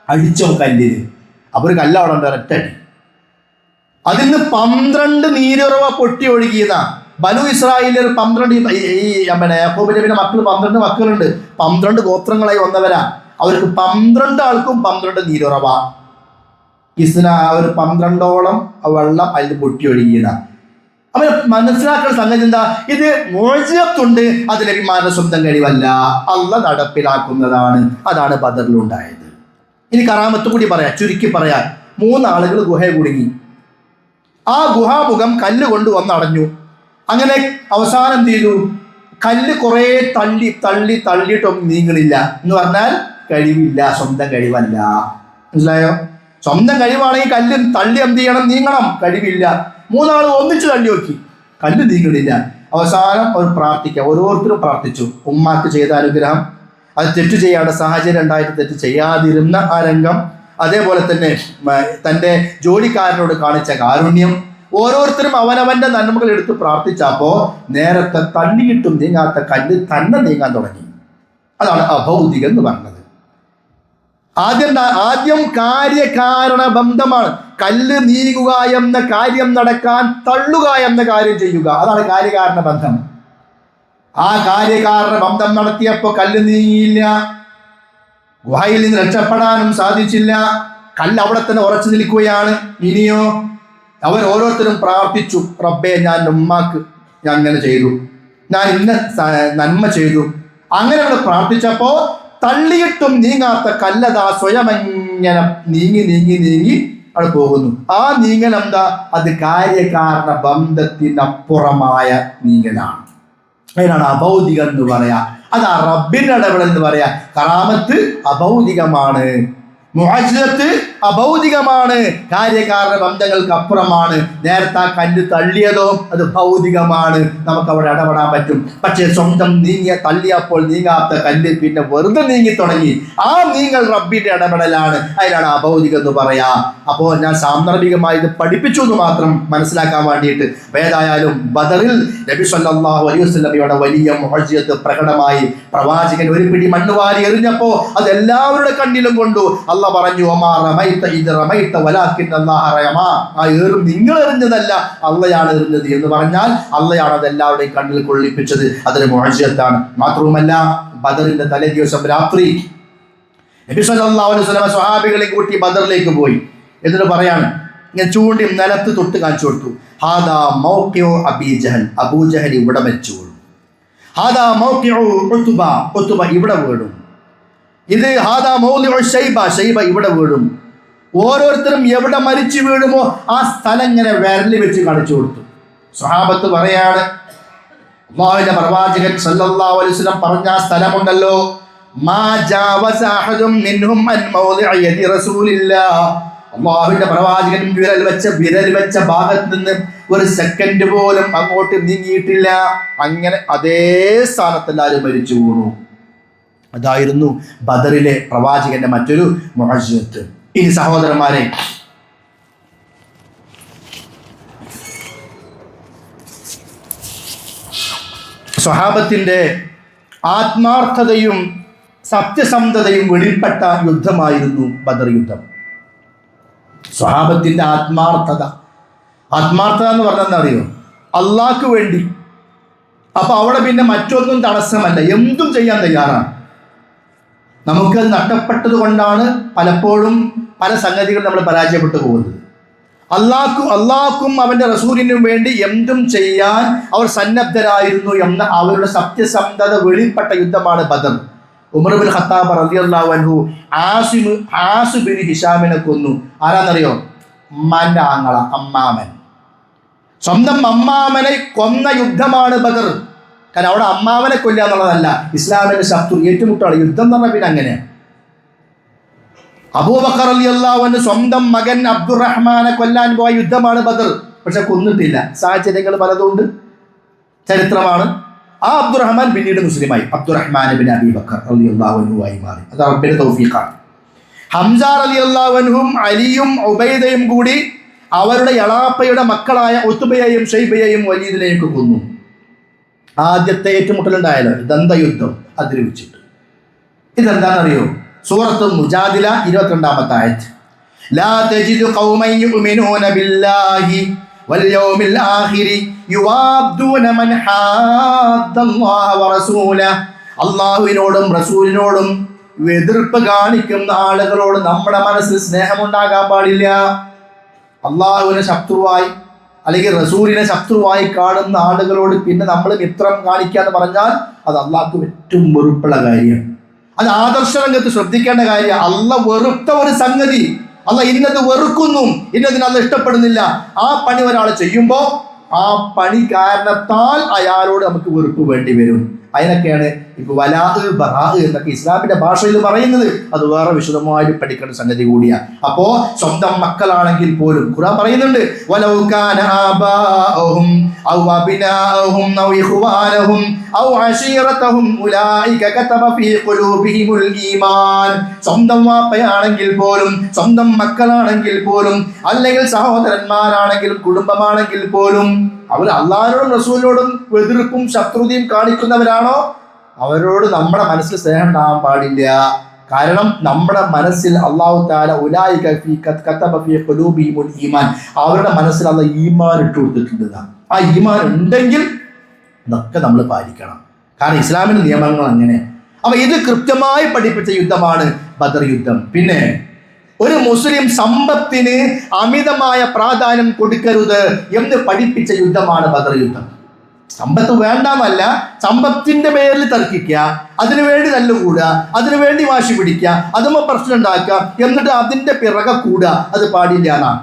Speaker 1: അടിച്ചോ കല്ലിന്. അപ്പൊ ഒരു കല്ല് അവിടെ ഉണ്ട്, ഒരൊറ്റടി. അതിൽ നിന്ന് 12 നീരുറവ പൊട്ടി ഒഴുകിയതാ. ബനു ഇസ്രായേലിൽ 12 യാക്കോബ് നബിയുടെ മക്കൾ 12 മക്കളുണ്ട്. 12 ഗോത്രങ്ങളായി വന്നവരാ. അവർക്ക് 12 ആൾക്കും 12 നീരുറവ. ഒരു 12ഓളം വെള്ളം അതിൽ പൊട്ടി ഒഴുകിയതാ. അവൻ മനസ്സിലാക്കുന്ന സംഗതി എന്താ? ഇത് മോചിതത്തുണ്ട്, അത് നബിമാരുടെ സ്വന്തം കഴിവല്ല, അള്ളാഹ് നടപ്പിലാക്കുന്നതാണ്. അതാണ് ബദറിലുണ്ടായത്. ഇനി കറാമത്ത് കൂടി പറയാം, ചുരുക്കി പറയാം. 3 ആളുകൾ ഗുഹയെ കുടുങ്ങി. ആ ഗുഹാമുഖം കല്ല് കൊണ്ട് വന്നടഞ്ഞു. അങ്ങനെ അവസാനം എന്ത് ചെയ്തു? കല്ല് കുറേ തള്ളിയിട്ടൊന്നും നീങ്ങണില്ല. എന്ന് പറഞ്ഞാൽ കഴിവില്ല, സ്വന്തം കഴിവല്ല. മനസ്സിലായോ? സ്വന്തം കഴിവാണെങ്കിൽ കല്ല് തള്ളി എന്ത് ചെയ്യണം? നീങ്ങണം. കഴിവില്ല. 3 ആൾ ഒന്നിച്ച് തള്ളി നോക്കി, കല്ല് നീങ്ങണില്ല. അവസാനം അവർ പ്രാർത്ഥിക്കുക, ഓരോരുത്തരും പ്രാർത്ഥിച്ചു. ഉമ്മാക്ക് ചെയ്ത അനുഗ്രഹം, അത് തെറ്റ് ചെയ്യാനുള്ള സാഹചര്യം ഉണ്ടായിട്ട് തെറ്റ് ചെയ്യാതിരുന്ന ആ രംഗം, അതേപോലെ തന്നെ തൻ്റെ ജോലിക്കാരനോട് കാണിച്ച കാരുണ്യം, ഓരോരുത്തരും അവനവൻ്റെ നന്മകൾ എടുത്ത് പ്രാർത്ഥിച്ചപ്പോൾ നേരത്തെ തള്ളിയിട്ടും നീങ്ങാത്ത കല്ല് തന്നെ നീങ്ങാൻ തുടങ്ങി. അതാണ് അഭൗതികം എന്ന് പറഞ്ഞത്. ആദ്യം കാര്യകാരണ ബന്ധമാണ്. കല്ല് നീങ്ങുക എന്ന കാര്യം നടക്കാൻ തള്ളുക എന്ന കാര്യം ചെയ്യുക, അതാണ് കാര്യകാരണ ബന്ധം. ആ കാര്യകാരണ ബന്ധം നടത്തിയപ്പോൾ കല്ല് നീങ്ങിയില്ല, ഗുഹയിൽ നിന്ന് രക്ഷപ്പെടാനും സാധിച്ചില്ല. കല്ല് അവിടെ തന്നെ ഉറച്ചു നിൽക്കുകയാണ്. ഇനിയോ അവർ ഓരോരുത്തരും പ്രാർത്ഥിച്ചു, റബ്ബേ ഞാൻ ഉമ്മാക്ക് ഞാൻ അങ്ങനെ ചെയ്തു, ഞാൻ ഇന്ന നന്മ ചെയ്തു. അങ്ങനെ അവർ പ്രാർത്ഥിച്ചപ്പോൾ തള്ളിയിട്ടും നീങ്ങാത്ത കല്ലതാ സ്വയമെങ്ങനെ നീങ്ങി അവിടെ പോകുന്നു. ആ നീങ്ങൽ എന്താ? അത് കാര്യകാരണ ബന്ധത്തിനപ്പുറമായ നീങ്ങലാണ്. അതിനാണ് അഭൗതികം എന്ന് പറയാ. അതാ റബ്ബിന്റെ ഇടപെടൽ എന്ന് പറയാ. കറാമത്ത് അഭൗതികമാണ്, മുഅ്ജിസത്ത് അഭൗതികമാണ്, കാര്യകാരണ ബന്ധങ്ങൾക്ക് അപ്പുറമാണ്. നേരത്തെ ആ കല്ല് തള്ളിയതോ അത് ഭൗതികമാണ്, നമുക്ക് അവിടെ ഇടപെടാൻ പറ്റും. പക്ഷേ സ്വന്തം തള്ളിയപ്പോൾ നീങ്ങാത്ത കല്ല് പിന്നെ വെറുതെ നീങ്ങി തുടങ്ങി. ആ നീങ്ങൽ റബ്ബിന്റെ ഇടപെടലാണ്. അതിനാണ് അഭൗതികം എന്ന് പറയാ. അപ്പോൾ ഞാൻ സാന്ദർഭികമായി ഇത് പഠിപ്പിച്ചു എന്ന് മാത്രം മനസ്സിലാക്കാൻ വേണ്ടിയിട്ട്. ഏതായാലും ബദറിൽ നബി സല്ലല്ലാഹു അലൈഹി വസല്ലമയുടെ വലിയ മുഅ്ജിസത്ത് പ്രകടമായി. പ്രവാചകൻ ഒരു പിടി മണ്ണ് വാരി എറിഞ്ഞപ്പോൾ അത് എല്ലാവരുടെ കണ്ണിലും കൊണ്ടു. അള്ളാഹ് പറഞ്ഞു, ഒമാ റമൈത ഇദ് റമൈത വലാകിൻ അല്ലാഹ റമ. ആ ഏറും നിങ്ങൾ എറിഞ്ഞതല്ല, അള്ളയാണ് എറിഞ്ഞത് എന്ന് പറഞ്ഞാൽ അള്ളയാണ് അത് എല്ലാവരുടെയും കണ്ണിൽ കൊള്ളിപ്പിച്ചത്. അതൊരു മുഅ്ജിസത്താണ്. മാത്രവുമല്ല, ബദറിന്റെ തലേ ദിവസം രാത്രി നബി സല്ലല്ലാഹു അലൈഹി വസല്ലം സ്വഹാബികളെ കൂട്ടി ബദറിലേക്ക് പോയി. എന്നിട്ട് പറയാണ്, ഇങ്ങനെ ചൂണ്ടി നിലത്ത് തൊട്ട് കാണിച്ചു കൊടുത്തു, ഹാദാ മൗഖിഉ അബീ ജഹൽ, അബൂജഹൽ ഇവിടെ മരിച്ചു വീണു. ഹാദാ മൗഖിഉ ഉത്ബ, ഉത്ബ ഇവിടെ വീണു. ഇത് ഹാദാ മൗളിഉ ശൈബ, ശൈബ ഇവിടെ വീഴും. ഓരോരുത്തരും എവിടെ മരിച്ചു വീഴുമോ ആ സ്ഥലം ഇങ്ങനെ വിരൽ വെച്ച് കാണിച്ചു കൊടുത്തു. സ്വഹാബത്ത് പറയാണ്, അല്ലാഹുവിന്റെ പ്രവാചകൻ സല്ലല്ലാഹു അലൈഹി വസല്ലം പറഞ്ഞ ആ സ്ഥലമുണ്ടല്ലോ, മാ ജാവസ അഹദും മിൻഹും അൻ മൗളിഇ യദി റസൂലില്ലാഹ്. അല്ലാഹുവിന്റെ പ്രവാചകൻ വിരൽ വെച്ച ഭാഗത്ത് നിന്ന് ഒരു സെക്കൻഡ് പോലും അങ്ങോട്ട് നീങ്ങിയിട്ടില്ല. അങ്ങനെ അതേ സ്ഥാനത്ത് എല്ലാവരും മരിച്ചു വീണു. അതായിരുന്നു ബദറിലെ പ്രവാചകന്റെ മറ്റൊരു മുഅ്ജിസത്ത്. ഇനി സഹോദരന്മാരെ, സ്വഹാബത്തിന്റെ ആത്മാർത്ഥതയും സത്യസന്ധതയും വെളിപ്പെട്ട യുദ്ധമായിരുന്നു ബദർ യുദ്ധം. സ്വഹാബത്തിന്റെ ആത്മാർത്ഥത എന്ന് പറഞ്ഞാൽ എന്താ അറിയോ? അള്ളാഹ്ക്ക് വേണ്ടി. അപ്പൊ അവിടെ പിന്നെ മറ്റൊന്നും തടസ്സമല്ല, എന്തും ചെയ്യാൻ തയ്യാറാണ്. നമുക്കത് നഷ്ടപ്പെട്ടത് കൊണ്ടാണ് പലപ്പോഴും പല സംഗതികൾ നമ്മൾ പരാജയപ്പെട്ടു പോകുന്നത്. അള്ളാഹ്ക്കും അവന്റെ റസൂലിനും വേണ്ടി എന്തും ചെയ്യാൻ അവർ സന്നദ്ധരായിരുന്നു എന്ന അവരുടെ സത്യസന്ധത വെളിപ്പെട്ട യുദ്ധമാണ് ബദർ. ഉമർ ഇബ്നുൽ ഖത്താബ് റളിയല്ലാഹു അൻഹു ആസിം ബിൻ ഹിശാമിനെ കൊന്നു. ആരാന്നറിയോ? ഉമ്മാന്റെ ആങ്ങള, അമ്മാമൻ. സ്വന്തം അമ്മാമനെ കൊന്ന യുദ്ധമാണ് ബദർ. കാരണം അവിടെ അമ്മാവനെ കൊല്ലുക എന്നുള്ളതല്ല, ഇസ്ലാമിന്റെ ശത്രു ഏറ്റുമുട്ടാണ് യുദ്ധം എന്ന് പറഞ്ഞാൽ. പിന്നെ അങ്ങനെ അബൂബക്കർ റളിയല്ലാഹു അൻഹു സ്വന്തം മകൻ അബ്ദുറഹ്മാനെ കൊല്ലാൻ പോയ യുദ്ധമാണ് ബദർ. പക്ഷെ കൊന്നിട്ടില്ല. സാഹചര്യങ്ങൾ പലതുണ്ട്, ചരിത്രമാണ്. ആ അബ്ദുറഹ്മാൻ പിന്നീട് മുസ്ലിമായി, അബ്ദുറഹ്മാൻ ബിൻ അബീ ബക്കർ റളിയല്ലാഹു അൻഹു ആയി മാറി. അത് റബ്ബിന്റെ തൗഫീഖാണ്. ഹംസ റളിയല്ലാഹു അൻഹും അലിയും ഉബൈദയും കൂടി അവരുടെ എളാപ്പയുടെ മക്കളായ ഉത്ബയെയും ഷൈബയെയും വലീദിനെയും കൊന്നു. ആദ്യത്തെ ഏറ്റുമുട്ടലുണ്ടായാലോ ദന്തയുദ്ധം അതിൽ വെച്ചിട്ട്. ഇതെന്താണെന്നറിയോ? സൂറത്ത് മുജാദില 22-ാമത്തെ ആയത്ത്. ലാ തജിദു ഖൗമൻ യുഅ്മിനൂന ബില്ലാഹി വൽ യൗമിൽ ആഖിരി യുവാദ്ദൂന മൻ ഹാദ്ദല്ലാഹ വറസൂലഹു. അല്ലാഹുവിനോടും റസൂലിനോടും എതിർപ്പ് കാണിക്കുന്ന ആളുകളോട് നമ്മുടെ മനസ്സിൽ സ്നേഹമുണ്ടാകാൻ പാടില്ല. അള്ളാഹുവിനെ ശത്രുവായി അല്ലെങ്കിൽ റസൂലിനെ ശത്രുവായി കാണുന്ന ആളുകളോട് പിന്നെ നമ്മൾ മിത്രം കാണിക്കുക എന്ന് പറഞ്ഞാൽ അത് അള്ളാഹ്ക്ക് ഏറ്റവും വെറുപ്പുള്ള കാര്യമാണ്. അത് ആദർശ രംഗത്ത് ശ്രദ്ധിക്കേണ്ട കാര്യമാണ്. അള്ളാഹ് വെറുത്ത ഒരു സംഗതി, അള്ളാഹ് ഇന്നത് വെറുക്കുന്നു, ഇന്നതിന് അള്ളാഹ് ഇഷ്ടപ്പെടുന്നില്ല. ആ പണി ഒരാൾ ചെയ്യുമ്പോൾ ആ പണി കാരണത്താൽ അയാളോട് നമുക്ക് വെറുപ്പ് വേണ്ടി വരും. അതിനൊക്കെയാണ് ഇപ്പൊ വലാഹ് ബറാഹ് എന്നൊക്കെ ഇസ്ലാമിന്റെ ഭാഷയിൽ പറയുന്നത്. അത് വേറെ വിശദമായിട്ട് പഠിക്കേണ്ട സംഗതി കൂടിയാണ്. അപ്പോ സ്വന്തം മക്കളാണെങ്കിൽ പോലും ഖുർആൻ പറയുന്നുണ്ട്, വലൗ കാന ആബാഉഹും ഔ അബ്നാഉഹും ഔ ഇഖ്വാനഹും ഔ അശീറതഹും ഉലൈക കതബ ഫീ ഖുലൂബിഹിമുൽ ഈമാൻ. സ്വന്തം വാപ്പയാണെങ്കിൽ പോലും, സ്വന്തം മക്കളാണെങ്കിൽ പോലും, അല്ലെങ്കിൽ സഹോദരന്മാരാണെങ്കിലും കുടുംബമാണെങ്കിൽ പോലും അവർ അള്ളാഹിനോടും റസൂലിനോടും എതിർപ്പും ശത്രുതയും കാണിക്കുന്നവരാണോ അവരോട് നമ്മുടെ മനസ്സിൽ സ്നേഹം ഉണ്ടാകാൻ പാടില്ല. കാരണം നമ്മുടെ മനസ്സിൽ അല്ലാഹു തആല ഉലൈക കതബ ഫീ ഖുലൂബിഹിമുൽ ഈമാൻ, അവരുടെ മനസ്സിൽ അല്ലാഹ് ഈമാൻ ഇട്ട് കൊടുത്തിട്ടുണ്ട്. ആ ഈമാൻ ഉണ്ടെങ്കിൽ ഇതൊക്കെ നമ്മൾ പാലിക്കണം. കാരണം ഇസ്ലാമിന്റെ നിയമങ്ങൾ അങ്ങനെ. അപ്പൊ ഇത് കൃത്യമായി പഠിപ്പിച്ച യുദ്ധമാണ് ബദർ യുദ്ധം. പിന്നെ ഒരു മുസ്ലിം സമ്പത്തിന് അമിതമായ പ്രാധാന്യം കൊടുക്കരുത് എന്ന് പഠിപ്പിച്ച യുദ്ധമാണ് ബദർ യുദ്ധം. സമ്പത്ത് വേണ്ടെന്നല്ല, സമ്പത്തിന്റെ പേരിൽ തർക്കിക്കുക, അതിനുവേണ്ടി തല്ലുകൂടുക, അതിനുവേണ്ടി വാശി പിടിക്കുക, അതുമ്പോൾ പ്രശ്നം ഉണ്ടാക്കുക, എന്നിട്ട് അതിന്റെ പിറകെ കൂടുക, അത് പാടില്ല എന്നാണ്.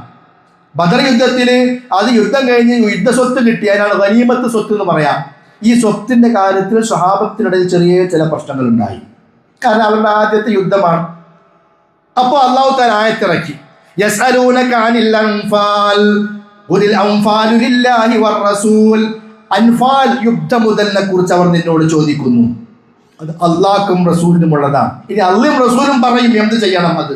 Speaker 1: ബദർ യുദ്ധത്തിന് അത് യുദ്ധം കഴിഞ്ഞ് യുദ്ധസ്വത്ത് കിട്ടിയതിനാണ് ഗനീമത്ത് സ്വത്ത് എന്ന് പറയാം. ഈ സ്വത്തിന്റെ കാര്യത്തിൽ സ്വഹാബത്തിനിടയിൽ ചെറിയ ചില പ്രശ്നങ്ങൾ ഉണ്ടായി. കാരണം അവരുടെ ആദ്യത്തെ യുദ്ധമാണ്. അപ്പോൾ അല്ലാഹു തആല ആയത്തിറക്കി, യസ്അലൂനക അനിൽ അൻഫാൽ ഖുലിൽ അൻഫാലു ലില്ലാഹി വറസൂൽ. അൻഫാൽ യുദ്ധമുതലിനെ കുറിച്ച് അവർ നിന്നോട് ചോദിക്കുന്നു. അത് അള്ളാഹ്ക്കും റസൂലിനുമുള്ളതാണ്. ഇനി അള്ളയും റസൂലും പറയും എന്ത് ചെയ്യണം, അത്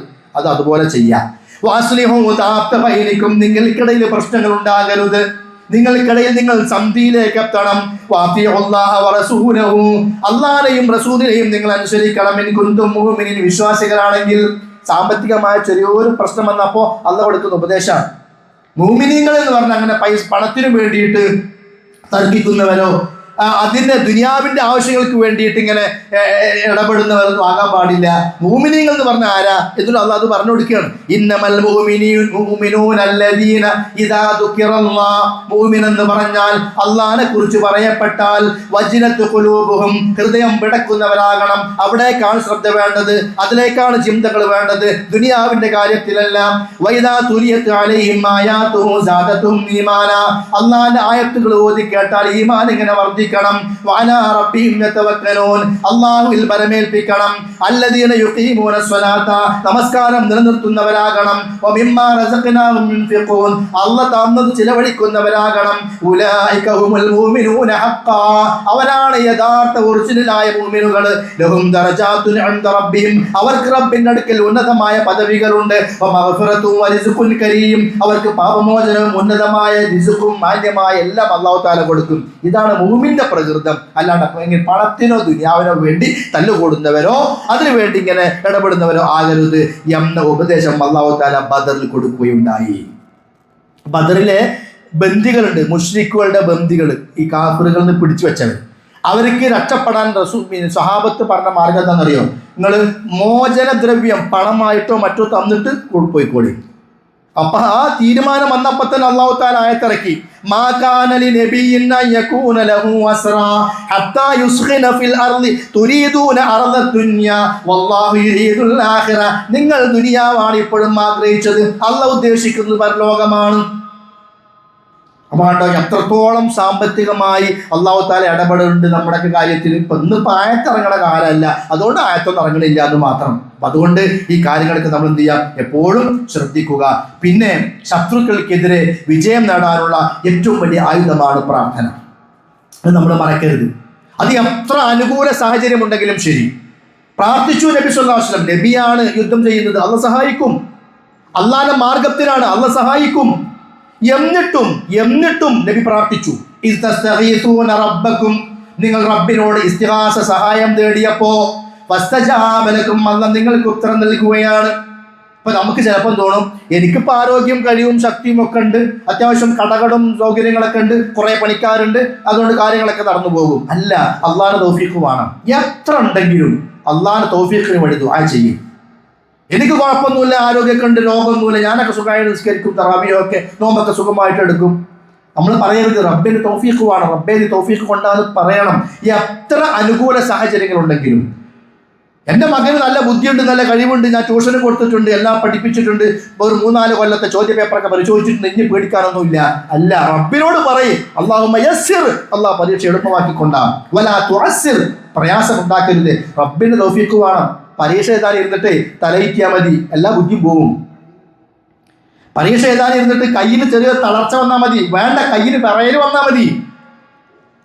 Speaker 1: അതുപോലെ ചെയ്യാം. വാസ്ലിഹു ദാത്ത ബൈനിക്കും, നിങ്ങൾക്കിടയിൽ പ്രശ്നങ്ങൾ ഉണ്ടാകരുത്, നിങ്ങൾക്കിടയിൽ നിങ്ങൾ സന്ധിയിലേക്ക് എത്തണം. വാതിഉല്ലാഹ വറസൂലഹു, അള്ളാഹുവിനെയും റസൂലിനെയും നിങ്ങൾ അനുസരിക്കണം. ഇൻ കുന്തും മുഅ്മിനീൻ, വിശ്വാസികളാണെങ്കിൽ. സാമ്പത്തികമായ ചെറിയൊരു പ്രശ്നം വന്നപ്പോൾ അള്ളാഹ് കൊടുക്കുന്ന ഉപദേശമാണ്. മുഅ്മിനീങ്ങൾ എന്ന് പറഞ്ഞാൽ അങ്ങനെ പണത്തിന് വേണ്ടിയിട്ട് തർക്കിക്കുന്നവരോ അതിന്റെ ദുനിയാവിന്റെ ആവശ്യങ്ങൾക്ക് വേണ്ടിയിട്ട് ഇങ്ങനെ ഇടപെടുന്നവരൊന്നും ആകാൻ പാടില്ല. മുഅ്മിനീങ്ങൾ എന്ന് പറഞ്ഞാൽ ആരാ എന്നിട്ട് അള്ളാഹ് അത് പറഞ്ഞു കൊടുക്കുകയാണ്. ഇന്നമൽ മുഅ്മിനൂന അല്ലദീന ഇദാ ദുകിറല്ലാഹ്, മുഅ്മിൻ എന്ന് പറഞ്ഞാൽ അള്ളാഹിനെ കുറിച്ച് പറയപ്പെട്ടാൽ വജിലത്ത് ഖുലൂബുഹും, ഹൃദയം പിടക്കുന്നവരാകണം. അവിടേക്കാണ് ശ്രദ്ധ വേണ്ടത്, അതിലേക്കാണ് ചിന്തകൾ വേണ്ടത്, ദുനിയാവിന്റെ കാര്യത്തിലല്ല. വൈദാ തുലിയത് അലൈഹിം ആയാതുഹു സാദതുഹും ഈമാന, അള്ളാഹിന്റെ ആയത്തുകൾ ഓതി കേട്ടാൽ ഈമാൻ ഇങ്ങനെ വർദ്ധിക്കും. അല്ലാഹുവിൽ ബലമേൽപ്പിക്കണം. അല്ലദീന യുഖീമൂന സ്വലാത്ത, നമസ്കാരം നിലനിർത്തുന്നവരാകണം. വമിമ്മാ റസഖ്നാഹും യുൻഫിഖൂൻ, അല്ലാഹ് തന്നത് ചിലവഴിക്കുന്നവരാകണം. ഉലൈക ഹുമുൽ മുഅ്മിനൂന ഹഖ്ഖാ, അവരാണ് യഥാർത്ഥ ഒറിജിനലായ മുഅ്മിനുകൾ. ലഹും ദറജാത്തുൻ ഇൻദ റബ്ബിഹിം, അവർക്ക് റബ്ബിന്റെ അടുക്കൽ ഉന്നതമായ പദവികളുണ്ട്. വമഗ്ഫിറത്തും വരിസ്ഖുൻ കരീം, അവർക്ക് പാപമോചനവും ഉന്നതമായ റിസ്ഖും മാന്യമായ എല്ലാം അല്ലാഹു തആല കൊടുക്കും. ഇതാണ് മുഅ്മിൻ പ്രകൃതം. അല്ലാണ്ട് പണത്തിനോ ദുനിയാവിനോ വേണ്ടി തല്ലുകൂടുന്നവരോ അതിനു വേണ്ടി ഇങ്ങനെ ഇടപെടുന്നവരോ ആകരുത് എന്ന ഉപദേശം അല്ലാഹു തആല ബദറിൽ കൊടുക്കുകയുണ്ടായി. ബദറിലെ ബന്ദികളുണ്ട്, മുശ്രിക്കുകളുടെ ബന്ദികൾ, ഈ കാഫിറുകളിൽ നിന്ന് പിടിച്ചു വെച്ചവർ. അവർക്ക് രക്ഷപ്പെടാൻ സ്വഹാബത്ത് പറഞ്ഞ മാർഗം എന്താണെന്നറിയോ? നിങ്ങൾ മോചനദ്രവ്യം പണമായിട്ടോ മറ്റോ തന്നിട്ട് പോയിക്കോളി. അപ്പൊ ആ തീരുമാനം വന്നപ്പോൾ തന്നെ അല്ലാഹു തആല ആയത്തിറക്കി, മാ കാന ലിനബിയ്യിൻ അൻ യകൂന ലഹു അസ്റാ ഹത്താ യുസ്ഖിന ഫിൽ അർളി തുരീദൂന അർള ദുനിയ വല്ലാഹു യുരീദുൽ ആഖിറ. നിങ്ങൾ ദുനിയാവാണ് ഇപ്പോഴും ആഗ്രഹിച്ചത്, അല്ലാഹു ഉദ്ദേശിക്കുന്നത് പരലോകമാണ്. അപ്പൊ കണ്ടോ എത്രത്തോളം സാമ്പത്തികമായി അല്ലാഹു തആല ഇടപെടുന്നുണ്ട് നമ്മുടെയൊക്കെ കാര്യത്തിൽ. ഇന്നിപ്പോൾ ആയത്തിറങ്ങണ കാലമല്ല, അതുകൊണ്ട് ആയത്തൊന്നും ഇറങ്ങണില്ല എന്ന് മാത്രം. അതുകൊണ്ട് ഈ കാര്യങ്ങളൊക്കെ നമ്മൾ എന്ത് ചെയ്യാം, എപ്പോഴും ശ്രദ്ധിക്കുക. പിന്നെ ശത്രുക്കൾക്കെതിരെ വിജയം നേടാനുള്ള ഏറ്റവും വലിയ ആയുധമാണ് പ്രാർത്ഥന. അത് നമ്മൾ മറക്കരുത്. അത് എത്ര അനുകൂല സാഹചര്യം ഉണ്ടെങ്കിലും ശരി, പ്രാർത്ഥിച്ചു നബി സല്ലല്ലാഹു അലൈഹി വസല്ലം. നബിയാണ് യുദ്ധം ചെയ്യുന്നത്, അള്ളാഹ് സഹായിക്കും. അള്ളാഹിന്റെ മാർഗത്തിലാണ്, അള്ളാഹ് സഹായിക്കും. എന്നിട്ടും നബി പ്രാർത്ഥിച്ചു, ഇസ്തസ്തഗീസൂന റബ്ബക്കും, നിങ്ങൾ റബ്ബിനോട് ഇസ്തിഗാസ സഹായം തേടിയപ്പോ ഫസ്തജാബ ലക്കും, അല്ലാഹു നിങ്ങൾക്ക് ഉത്തരം നൽകുകയാണ്. അപ്പൊ നമുക്ക് ചിലപ്പം തോന്നും, എനിക്കിപ്പോൾ ആരോഗ്യം കഴിവും ശക്തിയും ഒക്കെ ഉണ്ട്, അത്യാവശ്യം കടകളും സൗകര്യങ്ങളൊക്കെ ഉണ്ട്, കുറെ പണിക്കാരുണ്ട്, അതുകൊണ്ട് കാര്യങ്ങളൊക്കെ നടന്നു പോകും. അല്ല, അള്ളാഹുവിന്റെ തൗഫീഖ് വേണം. എത്ര ഉണ്ടെങ്കിലും അള്ളാഹുവിന്റെ തൗഫീഖിന് വേണ്ടി ദുആ ചെയ്യും. എനിക്ക് കുഴപ്പമൊന്നുമില്ല, ആരോഗ്യമൊക്കെ ഉണ്ട്, രോഗമൊന്നുമില്ല, ഞാനൊക്കെ സുഖമായിട്ട് നിസ്കരിക്കും, തറാവിയൊക്കെ നോമ്പൊക്കെ സുഖമായിട്ട് എടുക്കും. നമ്മൾ പറയരുത് റബ്ബിന് തൗഫീഖ് വേണം, റബ്ബേന് തൗഫീഖ് കൊണ്ടാണ് പറയണം. എത്ര അനുകൂല സാഹചര്യങ്ങളുണ്ടെങ്കിലും, എൻ്റെ മകന് നല്ല ബുദ്ധിയുണ്ട്, നല്ല കഴിവുണ്ട്, ഞാൻ ട്യൂഷന് കൊടുത്തിട്ടുണ്ട്, എല്ലാം പഠിപ്പിച്ചിട്ടുണ്ട്, ഒരു 3-4 കൊല്ലത്തെ ചോദ്യ പേപ്പറൊക്കെ പരിശോധിച്ചിട്ടുണ്ട്, ഇനി പേടിക്കാനൊന്നുമില്ല. അല്ല, റബ്ബിനോട് പറയും, അല്ലാഹുമ്മ യസ്സിർ, അല്ലാഹ് പരീക്ഷ എളുപ്പമാക്കിക്കൊണ്ടാ, വലാ തുഅസ്സിർ, പ്രയാസം ഉണ്ടാക്കരുത്. റബ്ബിന് തൗഫീഖ് വേണം. പരീക്ഷ എഴുതാൻ ഇരുന്നിട്ട് തലയിറ്റിയാൽ മതി, എല്ലാ ബുദ്ധിയും പോവും. പരീക്ഷ എഴുതാൻ ഇരുന്നിട്ട് കയ്യിൽ ചെറിയ തളർച്ച വന്നാൽ മതി, വേണ്ട, കയ്യിൽ വിറയൽ വന്നാൽ മതി,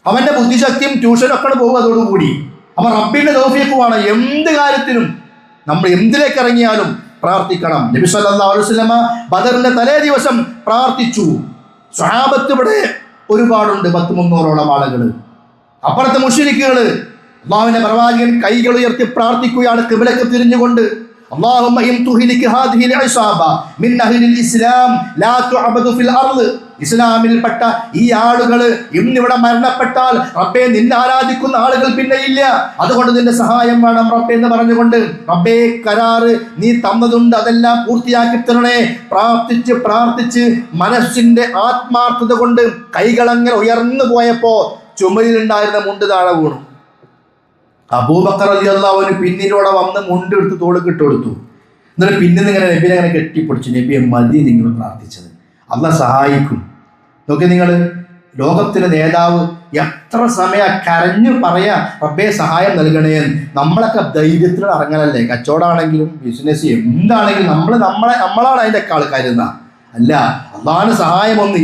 Speaker 1: അവന്റെ ബുദ്ധിശക്തിയും ട്യൂഷനും ഒക്കെ പോകും അതോടുകൂടി. അപ്പൊ റബ്ബിന്റെ തൗഫീഖ് വേണം. എന്ത് കാര്യത്തിനും നമ്മൾ എന്തിലേക്ക് ഇറങ്ങിയാലും പ്രാർത്ഥിക്കണം. നബി സല്ലല്ലാഹു അലൈഹി വസല്ലമ ബദറിന്റെ തലേ ദിവസം പ്രാർത്ഥിച്ചു. സ്വഹാബത്ത് ഇവിടെ ഒരുപാടുണ്ട്, 200-300ഓളം ആളുകൾ. അപ്പുറത്തെ മുശ്രിക്കുകള്. അല്ലാഹുവിന്റെ പ്രവാചകൻ കൈകൾ ഉയർത്തി പ്രാർത്ഥിക്കുകയാണ് ഖിബ്ലക്ക് തിരിഞ്ഞുകൊണ്ട്. അല്ലാഹുമ്മ ഇൻ തുഹ്ലിക ഹാദിഹിൽ ഇസാബ മിൻ അഹ്ലിൽ ഇസ്ലാം ലാ തുഅബദു ഫിൽ അർള്, ഇസ്ലാമിൽപ്പെട്ട ഈ ആളുകൾ ഇന്നിവിടെ മരണപ്പെട്ടാൽ റബ്ബേ നിന്നെ ആരാധിക്കുന്ന ആളുകൾ പിന്നെ ഇല്ല, അതുകൊണ്ട് നിന്റെ സഹായം വേണം റബ്ബേ എന്ന് പറഞ്ഞുകൊണ്ട്, റബ്ബേ കരാറ് നീ തന്നതുണ്ട്, അതെല്ലാം പൂർത്തിയാക്കി തരണേ. പ്രാർത്ഥിച്ച് മനസ്സിന്റെ ആത്മാർത്ഥത കൊണ്ട് കൈകളങ്ങനെ ഉയർന്നു പോയപ്പോ ചുമലിലുണ്ടായിരുന്ന മുണ്ട് താഴെ വീണു. അബൂബക്കർ റളിയല്ലാഹു അൻഹു പിന്നിലൂടെ വന്ന് മുണ്ടെടുത്ത് തോളിൽ ഇട്ട് കൊടുത്തു. എന്നിട്ട് പിന്നിൽ ഇങ്ങനെ നബിനെ അങ്ങനെ കെട്ടിപ്പിടിച്ചു, നബിയെ മതി നിങ്ങൾ പ്രാർത്ഥിച്ചത്, അള്ളാഹ് സഹായിക്കും. നോക്കി നിങ്ങൾ, ലോകത്തിലെ നേതാവ് എത്ര സമയം കരഞ്ഞു പറയാ റബ്ബേ സഹായം നൽകണേ. നമ്മളൊക്കെ ധൈര്യത്തിൽ ഇറങ്ങലല്ലേ, കച്ചവടമാണെങ്കിലും ബിസിനസ് എന്താണെങ്കിലും നമ്മളാണ് അതിൻ്റെ ഒക്കെ ആൾക്കാരെന്നാ. അല്ല, അള്ളാഹുവിന്റെ സഹായമൊന്നും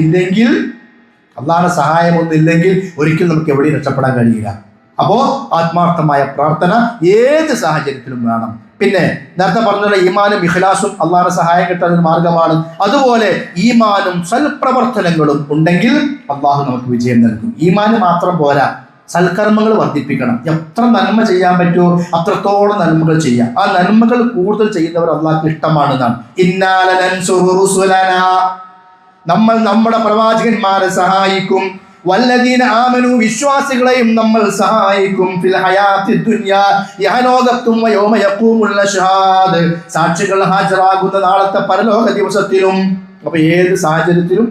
Speaker 1: ഇല്ലെങ്കിൽ ഒരിക്കലും നമുക്ക് എവിടെയും രക്ഷപ്പെടാൻ കഴിയില്ല. അപ്പോൾ ആത്മാർത്ഥമായ പ്രാർത്ഥന ഏത് സാഹചര്യത്തിലും വേണം. പിന്നെ നേരത്തെ പറഞ്ഞ ഈമാനും ഇഖ്ലാസും അള്ളാഹുവിന്റെ സഹായം കിട്ടാൻ ഒരു മാർഗമാണ്. അതുപോലെ ഈമാനും സൽപ്രവർത്തനങ്ങളും ഉണ്ടെങ്കിൽ അള്ളാഹു നമുക്ക് വിജയം നൽകും. ഈമാന് മാത്രം പോരാ, സൽക്കർമ്മങ്ങൾ വർദ്ധിപ്പിക്കണം. എത്ര നന്മ ചെയ്യാൻ പറ്റുമോ അത്രത്തോളം നന്മകൾ ചെയ്യാം. ആ നന്മകൾ കൂടുതൽ ചെയ്യുന്നവർ അള്ളാഹ്ക്ക് ഇഷ്ടമാണെന്നാണ്. ഇന്നാ ലനൻസുറു റുസുലനാ, നമ്മൾ നമ്മുടെ പ്രവാചകന്മാരെ സഹായിക്കും. വല്ലദീന ആമനു, വിശ്വാസികളെയും നമ്മൾ സഹായിക്കും. ഫിൽ ഹയാത്തി ദുനിയാ, യഹലോകത്തും വയൗമ യഖൂമുൽ അശ്ഹാദ്, സാക്ഷികൾ ഹാജരാകുന്ന നാളത്തെ പരലോക ദിവസത്തിലും. അപ്പൊ ഏത് സാഹചര്യത്തിലും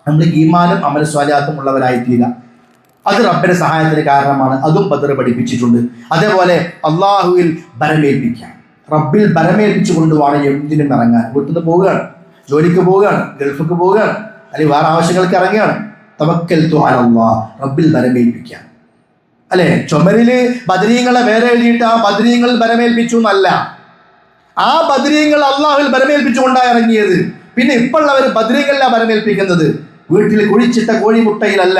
Speaker 1: നമ്മൾ ഈമാനും അമൽ സ്വാലിഹാത്തും ഉള്ളവരായിത്തീരുക. അത് റബ്ബിന്റെ സഹായത്തിന് കാരണമാണ്. അതും ബദർ പഠിപ്പിച്ചിട്ടുണ്ട്. അതേപോലെ അള്ളാഹുവിൽ ബരമേൽപ്പിക്കാൻ, റബ്ബിൽ ബരമേൽപ്പിച്ചു കൊണ്ടുപോകണം. എന്തിനും ഇറങ്ങാൻ, വീട്ടിൽ നിന്ന് പോവുകയാണ്, ജോലിക്ക് പോവുകയാണ്, ഗൾഫിക്ക് പോവുകയാണ്, അല്ലെങ്കിൽ വേറെ ആവശ്യങ്ങൾക്ക് ഇറങ്ങുകയാണ്, തവക്കൽതു അലല്ലാഹ്, റബ്ബിൽ ബരമേൽപ്പിക്കാൻ. അല്ലെ, ചുമരില് ബദരീങ്ങളെ വേറെ എഴുതിയിട്ട് ആ ബദരീങ്ങൾ ബരമേൽപ്പിച്ചു എന്നല്ല, ആ ബദരീങ്ങൾ അള്ളാഹുവിൽ ബരമേൽപ്പിച്ചുകൊണ്ടാണ് ഇറങ്ങിയത്. പിന്നെ ഇപ്പോഴുള്ളവർ ബദരീങ്ങളല്ല ബരമേൽപ്പിക്കുന്നത്, വീട്ടിൽ കുഴിച്ചിട്ട കോഴിമുട്ടയിലല്ല,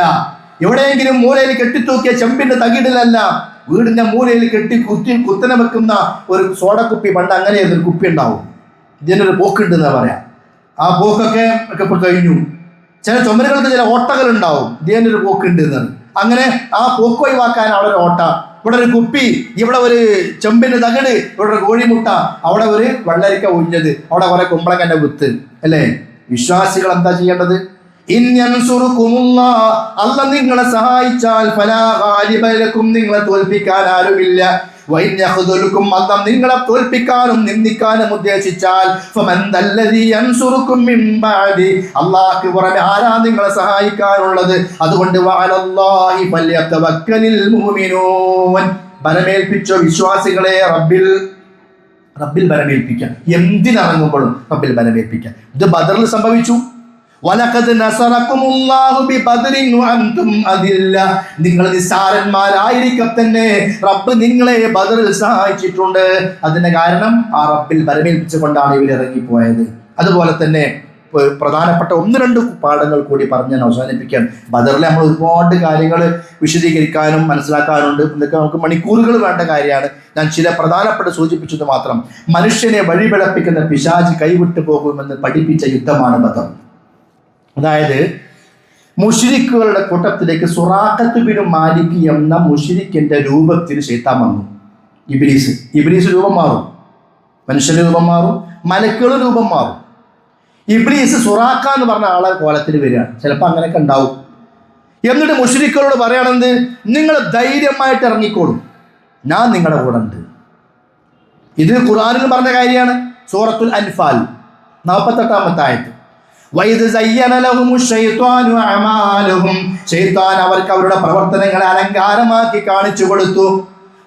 Speaker 1: എവിടെയെങ്കിലും മൂലയിൽ കെട്ടിത്തൂക്കിയ ചെമ്പിന്റെ തകിടിലല്ല, വീടിന്റെ മൂലയിൽ കുത്തനെ വെക്കുന്ന ഒരു സോഡക്കുപ്പി. പണ്ട് അങ്ങനെ ഒരു കുപ്പി ഉണ്ടാവും, ഇതിനൊരു പോക്കുണ്ട് എന്നാ പറയാം. ആ പോക്കൊക്കെ ഇപ്പോൾ കഴിഞ്ഞു. ചില ചുമരുകൾക്ക് ചില ഓട്ടകൾ ഉണ്ടാവും, ഇതിനൊരു പോക്കുണ്ട് എന്നാണ്. അങ്ങനെ ആ പോക്ക് ഒഴിവാക്കാൻ അവിടെ ഒരു ഓട്ട, ഇവിടെ ഒരു കുപ്പി, ഇവിടെ ഒരു ചെമ്പിന്റെ തകിട്, ഇവിടെ ഒരു കോഴിമുട്ട, അവിടെ ഒരു വെള്ളരിക്ക ഉഞ്ഞത്, അവിടെ കുറെ കുമ്പളങ്ങന്റെ വിത്ത്. അല്ലേ, വിശ്വാസികൾ എന്താ ചെയ്യേണ്ടത്? അല്ലാഹ് നിങ്ങളെ സഹായിച്ചാൽ ഫലാ ഗാലിബ ലക്കും, നിങ്ങളെ തോൽപ്പിക്കാൻ ആരുമില്ല. വൈന്യഖ്ദുലുക്കും, അല്ലാഹ് നിങ്ങളെ തോൽപ്പിക്കാനും നിന്ദിക്കാനും ഉദ്ദേശിച്ചാൽ ഫമൻ ദല്ലദീ യൻസുറുക്കും മിൻ ബഅദി, അല്ലാഹുവിന് പുറമെ ആരാ നിങ്ങളെ സഹായിക്കാനുള്ളത്? അതുകൊണ്ട് വഅലല്ലാഹി ഫല്യതവക്കലിൽ മുഅ്മിനൂൻ, ബലമേൽപ്പിച്ച വിശ്വാസികളെ റബ്ബിൽ ബലമേൽപ്പിക്കുക. എന്തിനിറങ്ങുമ്പോഴും റബ്ബിൽ ബലമേൽപ്പിക്കുക. ഇത് ബദറിൽ സംഭവിച്ചു. വലഖദ് നസറകുമുല്ലാഹു ബിബദ്രിൻ വഅൻതും അദില്ല, നിങ്ങൾ നിസ്സാരന്മാരായിരിക്കെ തന്നെ റബ്ബ് നിങ്ങളെ ബദറിൽ സഹായിച്ചിട്ടുണ്ട്. അതിന്റെ കാരണം ആ റബ്ബിൽ ബലമേൽപ്പിച്ചുകൊണ്ടാണ് ഇവർ ഇറങ്ങിപ്പോയത്. അതുപോലെ തന്നെ പ്രധാനപ്പെട്ട 1-2 പാഠങ്ങൾ കൂടി പറഞ്ഞ് ഞാൻ അവസാനിപ്പിക്കാൻ. ബദറിൽ നമ്മൾ ഒരുപാട് കാര്യങ്ങൾ വിശദീകരിക്കാനും മനസ്സിലാക്കാനുണ്ട്. ഇതൊക്കെ നമുക്ക് മണിക്കൂറുകൾ വേണ്ട കാര്യമാണ്. ഞാൻ ചില പ്രധാനപ്പെട്ട സൂചിപ്പിച്ചത് മാത്രം. മനുഷ്യനെ വഴിപിഴപ്പിക്കുന്ന പിശാച് കൈവിട്ടു പോകുമെന്ന് പഠിപ്പിച്ച യുദ്ധമാണ് ബദർ. അതായത് മുശ്രിക്കുകളുടെ കൂട്ടത്തിലേക്ക് സുറാഖത്ത് ബിൻ മാലിക് എന്ന മുശ്രിക്കിന്റെ രൂപത്തിൽ ശൈത്താൻ വന്നു. ഇബ്ലീസ് രൂപം മാറും, മനുഷ്യന്റെ രൂപം മാറും, മലക്കുകളുടെ രൂപം മാറും. ഇബ്ലീസ് സുറാഖ എന്ന് പറഞ്ഞ ആളെ കോലത്തിൽ വരികയാണ്. ചിലപ്പോൾ അങ്ങനെയൊക്കെ ഉണ്ടാവും. എന്നിട്ട് മുശ്രിക്കുകളോട് പറയണെന്ത്, നിങ്ങൾ ധൈര്യമായിട്ട് ഇറങ്ങിക്കോളും, ഞാൻ നിങ്ങളുടെ കൂടെ ഉണ്ട്. ഇത് ഖുർആനിൽ പറഞ്ഞ കാര്യമാണ്. സൂറത്തുൽ അൻഫാൽ 48-ാമത്തെ ആയത്ത്. വൈദ് സയ്യന ലഹുമു ശൈത്വാനു അമാലഹും, ശൈത്താൻ അവർക്ക് അവരുടെ പ്രവർത്തനങ്ങളെ അലങ്കാരമാക്കി കാണിച്ചു കൊടുത്തു.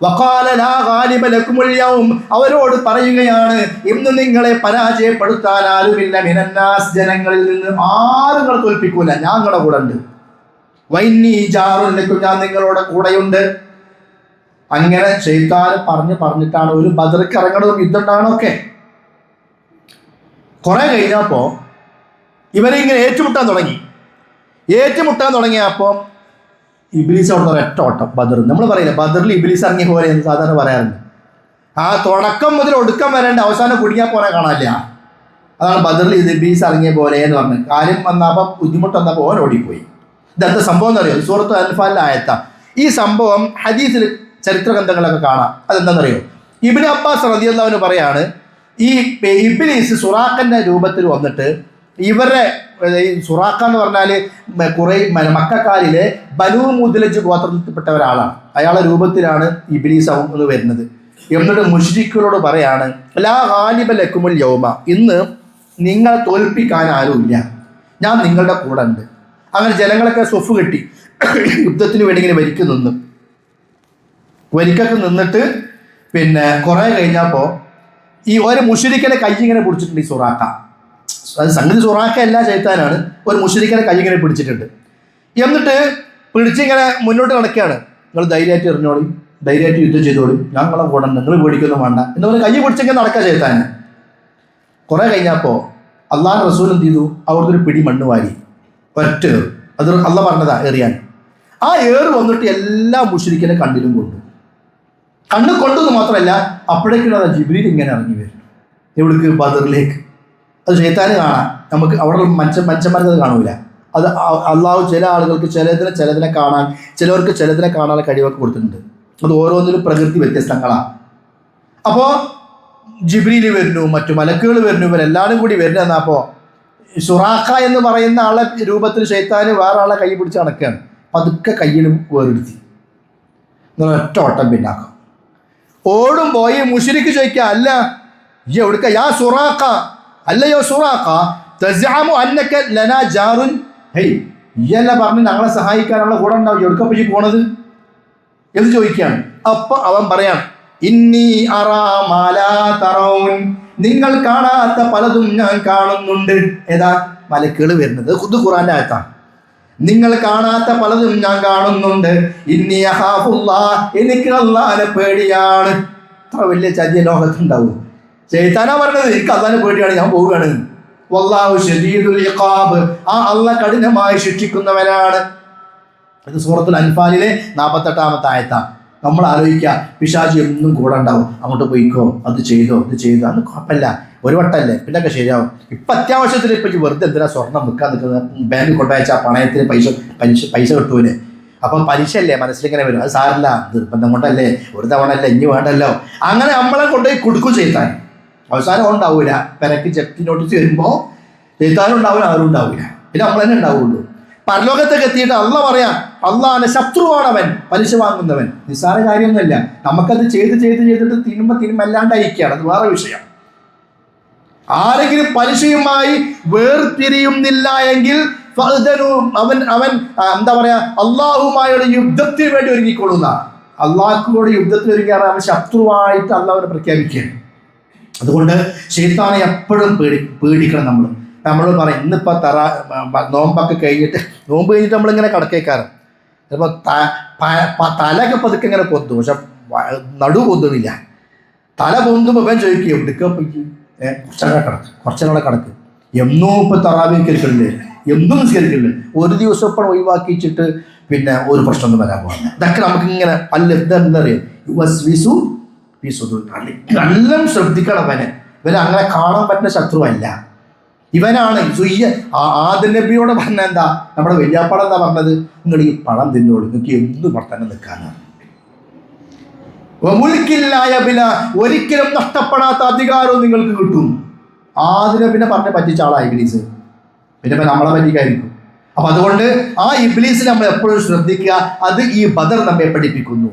Speaker 1: വഖാല ലാ ഗാലിബ ലക്കുമുൽ യൗം, അവരോട് പറയുകയാണ്, ഇന്ന് നിങ്ങളെ പരാജയപ്പെടുത്താൻ ആരുമില്ല. മിനന്നാസ്, ജനങ്ങളിൽ നിന്ന് ആരും നിങ്ങളെ തോൽപ്പിക്കൂല, ഞാൻ നിങ്ങളുടെ കൂടെ ഉണ്ട്. വൈന്നീ ജാറുൻ ലക്കും, ഞാൻ നിങ്ങളുടെ കൂടെയുണ്ട്. അങ്ങനെ ശൈത്താൻ പറഞ്ഞിട്ടാണ് ഒരു ബദർക്ക് ഇറങ്ങണതും യുദ്ധം ഉണ്ടാകണമൊക്കെ. കുറെ കഴിഞ്ഞപ്പോ ഇവരെ ഇങ്ങനെ ഏറ്റുമുട്ടാൻ തുടങ്ങിയപ്പോൾ ഇബ്ലീസ് അവിടെ ഒരൊറ്റ ഓട്ടം. ബദർ നമ്മൾ പറയില്ല, ബദറിൽ ഇബ്ലീസ് ഇറങ്ങിയ പോലെ എന്ന് സാധാരണ പറയാറുണ്ട്. ആ തുടക്കം മുതൽ ഒടുക്കം വരേണ്ട അവസാനം കുടുങ്ങിയാൽ പോലെ കാണാനില്ല. അതാണ് ബദറിൽ ഇബ്ലീസ് ഇറങ്ങിയ പോലെ എന്ന് പറഞ്ഞത്. കാര്യം വന്നപ്പോൾ ബുദ്ധിമുട്ട് വന്നപ്പോൾ ഓൻ ഓടിപ്പോയി. ഇതെന്താ സംഭവം എന്നറിയോ? സൂറത്ത് അൻഫാലിലെ ആയത്താ. ഈ സംഭവം ഹദീസിൽ ചരിത്ര ഗ്രന്ഥങ്ങളൊക്കെ കാണാം. അതെന്താണെന്നറിയോ? ഇബ്നു അബ്ബാസ് റളിയല്ലാഹു അൻഹു പറയാണ്, ഈ ഇബ്ലീസ് സുറാഖന്റെ രൂപത്തിൽ വന്നിട്ട് ഇവരുടെ സുറാഖ എന്ന് പറഞ്ഞാൽ കുറെ മക്കക്കാരിലെ ബനൂ മുദ്ലജ് ഗോത്രത്തിൽപ്പെട്ട ഒരാളാണ്. അയാളുടെ രൂപത്തിലാണ് ഇബ്ലീസ് എന്ന് വരുന്നത്. എന്നിട്ട് മുശ്രിക്കുകളോട് പറയാണ്, ലാ ഗാലിബ ലക്കുമുൽ യൗമ, ഇന്ന് നിങ്ങളെ തോൽപ്പിക്കാൻ ആരുമില്ല, ഞാൻ നിങ്ങളുടെ കൂടെ ഉണ്ട്. അങ്ങനെ ജനങ്ങളൊക്കെ സ്വഫ് കെട്ടി യുദ്ധത്തിന് വേണ്ടി ഇങ്ങനെ വരിക്കൊക്കെ നിന്നിട്ട് പിന്നെ കുറെ കഴിഞ്ഞപ്പോൾ ഈ ഒരു മുശ്രിക്കിനെ കൈ ഇങ്ങനെ പിടിച്ചിട്ടുണ്ട് ഈ സുറാഖ. അത് സംഗതി സുറാഖ അല്ല, ശൈത്താനാണ്. ഒരു മുശ്രിക്കിനെ കൈ ഇങ്ങനെ പിടിച്ചിട്ടുണ്ട്. എന്നിട്ട് പിടിച്ചിങ്ങനെ മുന്നോട്ട് നടക്കുകയാണ്. നിങ്ങൾ ധൈര്യമായിട്ട് എറിഞ്ഞോളി, ധൈര്യമായിട്ട് യുദ്ധം ചെയ്തോളി, ഞാൻ നിങ്ങളെ കൂടെ ഉണ്ട്, നിങ്ങൾ പേടിക്കൊന്നും വേണ്ട എന്ന് പറഞ്ഞ് കൈ പിടിച്ചിങ്ങനെ നടക്കുക ശൈത്താന്. കുറെ കഴിഞ്ഞപ്പോൾ അള്ളാഹു റസൂൽ എന്ത് ചെയ്തു? അവിടുത്തെ ഒരു പിടി മണ്ണ് വാരി ഒറ്റ ഏറ്. അത് അള്ളാഹ് പറഞ്ഞതാ എറിയാൻ. ആ ഏറ് വന്നിട്ട് എല്ലാ മുശ്രിക്കിനെ കണ്ണിലും കണ്ണ് കൊണ്ടെന്ന് മാത്രമല്ല, അപ്പോഴേക്കും അത് ജിബ്രീൽ ഇങ്ങനെ ഇറങ്ങി വരും. എവിടേക്ക്? ബദറിലേക്ക്. അത് ശൈത്താന് കാണാം. നമുക്ക് അവിടെ മനുഷ്യന്മാർക്ക് അത് കാണൂല. അത് അള്ളാഹു ചില ആളുകൾക്ക് ചിലതിനെ കാണാൻ, ചിലവർക്ക് ചിലതിനെ കാണാനുള്ള കഴിവൊക്കെ കൊടുത്തിട്ടുണ്ട്. അത് ഓരോന്നിലും പ്രകൃതി വ്യത്യസ്തങ്ങളാണ്. അപ്പോൾ ജിബ്രീൽ വരുന്നു, മറ്റു മലക്കുകൾ വരുന്നു, ഇവരെല്ലാവരും കൂടി വരുന്ന. അപ്പോൾ സുറാഖ എന്ന് പറയുന്ന ആളെ രൂപത്തിൽ ശൈത്താന് വേറെ ആളെ കൈ പിടിച്ച് നടക്കുകയാണ്. പതുക്കെ കയ്യിലും വേറെടുത്തി ഒറ്റ ഓട്ടം പിന്നാക്കാം. ഓടും പോയി മുശ്രിക്ക് ചോദിക്കുക, അല്ല ഈ എവിടുക്ക യാ സുറാഖ, അല്ലയോ സുറാഖ, തസ്അമു അന്നക ലനാ ജാറുൻ, ഹേയ് ഇയല്ല പറഞ്ഞ് ഞങ്ങളെ സഹായിക്കാനുള്ള കൂടെ ഉണ്ടാവും, എവിടുക്ക പോയി പോണത് എന്ന് ചോദിക്കുകയാണ്. അപ്പൊ അവൻ പറയാം, ഇന്നി അറാ മാ ലാ തറൗൻ, നിങ്ങൾ കാണാത്ത പലതും ഞാൻ കാണുന്നുണ്ട്. ഏതാ? മലക്കുകൾ വരുന്നത്. ഇത് ഖുർആന്റെ ആയത്താണ്. നിങ്ങൾ കാണാത്ത പലതും ഞാൻ കാണുന്നുണ്ട്. ഇന്നി അഖാഫുല്ലാഹ്, എനിക്ക് അല്ലാഹുവിനെ പേടിയാണ്. അത്ര വലിയ ചതിയ ലോകത്തുണ്ടാവും. ശൈത്താനാ പറഞ്ഞത്, എനിക്ക് അല്ലാഹുവിനെ പേടിയാണ്, ഞാൻ പോവുകയാണ്. വല്ലാഹു ശദീദുൽ ഇഖാബ്, ആ അല്ലാഹ് കഠിനമായി ശിക്ഷിക്കുന്നവനാണ്. ഇത് സൂറത്തുൽ അൻഫാലിലെ 48-ാമത്തെ ആയത്താണ്. നമ്മൾ ആലോചിക്കുക, പിശാചി എന്നും കൂടെ ഉണ്ടാവും. അങ്ങോട്ട് പോയിക്കോ, അത് ചെയ്തോ, ഇത് ചെയ്തോ, അത് കുഴപ്പമില്ല, ഒരു വട്ടമല്ലേ, പിന്നൊക്കെ ശരിയാവും. ഇപ്പം അത്യാവശ്യത്തിന് ഇപ്പം വെറുതെ എന്തിനാ സ്വർണം വിൽക്കാൻ നിൽക്കുന്നത്? ബാങ്കിൽ കൊണ്ടുവച്ചാൽ പണയത്തിന് പൈസ കിട്ടൂലേ? അപ്പം പലിശ അല്ലേ മനസ്സിലിങ്ങനെ വരും. അത് സാറില്ല, നിർബന്ധം കൊണ്ടല്ലേ, ഒരു തവണ അല്ലേ, ഇനി വേണ്ടല്ലോ. അങ്ങനെ നമ്മളെ കൊണ്ടുപോയി കൊടുക്കും ചെയ്താൻ. അവസാനം ഉണ്ടാവില്ല. പെരക്ക് ജപ്തി നോട്ടീസ് വരുമ്പോൾ ചെയ്താനും ഉണ്ടാവില്ല, ആരും ഉണ്ടാവില്ല, പിന്നെ നമ്മൾ തന്നെ ഉണ്ടാവുള്ളൂ. പരലോകത്തേക്ക് എത്തിയിട്ട് അള്ളാഹ് പറയാം, അള്ളാഹിന്റെ ശത്രുവാണവൻ, പലിശ വാങ്ങുന്നവൻ. നിസ്സാര കാര്യമൊന്നുമല്ല. നമുക്കത് ചെയ്തിട്ട് തിരുമല്ലാണ്ടായിരിക്കുകയാണ്, അത് വേറെ വിഷയം. ആരെങ്കിലും പലിശയുമായി വേർതിരിയുന്നില്ല എങ്കിൽ അവൻ എന്താ പറയാ, അള്ളാഹുമായുള്ള യുദ്ധത്തിന് വേണ്ടി ഒരുങ്ങിക്കൊള്ളുന്ന, അള്ളാഹുவோട് യുദ്ധത്തിന് ഒരുങ്ങിയാണ് അവൻ ശത്രുവായിട്ട് അള്ളാഹുവിനെ പ്രഖ്യാപിക്കുകയാണ്. അതുകൊണ്ട് ശൈത്താനെ എപ്പോഴും പേടിക്കണം. നമ്മൾ പറയും, ഇന്നിപ്പോൾ നോമ്പൊക്കെ കഴിഞ്ഞിട്ട് നമ്മളിങ്ങനെ കടക്കേക്കാറ്. ചിലപ്പോൾ തലയൊക്കെ പതുക്കെ ഇങ്ങനെ പൊന്തും, പക്ഷെ നടു പൊന്തുന്നില്ല. തല പൊന്തുമ്പോൾ ഇവൻ ചോദിക്കും, എവിടേക്കാ പോയി? കുറച്ചങ്ങനെ കിടക്ക്. എന്നും ഇപ്പം തറാവിക്കരിക്കണില്ലേ, എന്നും നിസ്കരിക്കില്ലേ, ഒരു ദിവസം ഇപ്പം ഒഴിവാക്കിച്ചിട്ട് പിന്നെ ഒരു പ്രശ്നമൊന്നും വരാൻ പോകുന്നത്. ഇതൊക്കെ നമുക്കിങ്ങനെ എന്താ അറിയാം, നല്ല ശ്രദ്ധിക്കണം. ഇവനെ അങ്ങനെ കാണാൻ പറ്റുന്ന ശത്രുവല്ല. ഇവനാണ് ആദ്യ നബിയോട് പറഞ്ഞ എന്താ, നമ്മുടെ വല്യാപ്പടം എന്താ പറഞ്ഞത്, നിങ്ങൾ ഈ പഴം തിന്നോളൂ, നിങ്ങൾക്ക് എന്ത് വർത്തനം നിൽക്കാനാണ്. മുൽക്കില്ലായ ബില, ഒരിക്കലും നഷ്ടപ്പെടാത്ത അധികാരവും നിങ്ങൾക്ക് കിട്ടും. ആദ്യ നബിനെ പറഞ്ഞ് പറ്റിച്ച ആളാ ഇബ്ലീസ്, പിന്നെ നമ്മളെ പറ്റിക്കായിരിക്കും. അപ്പൊ അതുകൊണ്ട് ആ ഇബ്ലീസിനെ നമ്മൾ എപ്പോഴും ശ്രദ്ധിക്കുക. അത് ഈ ബദർ നമ്മെ പഠിപ്പിക്കുന്നു.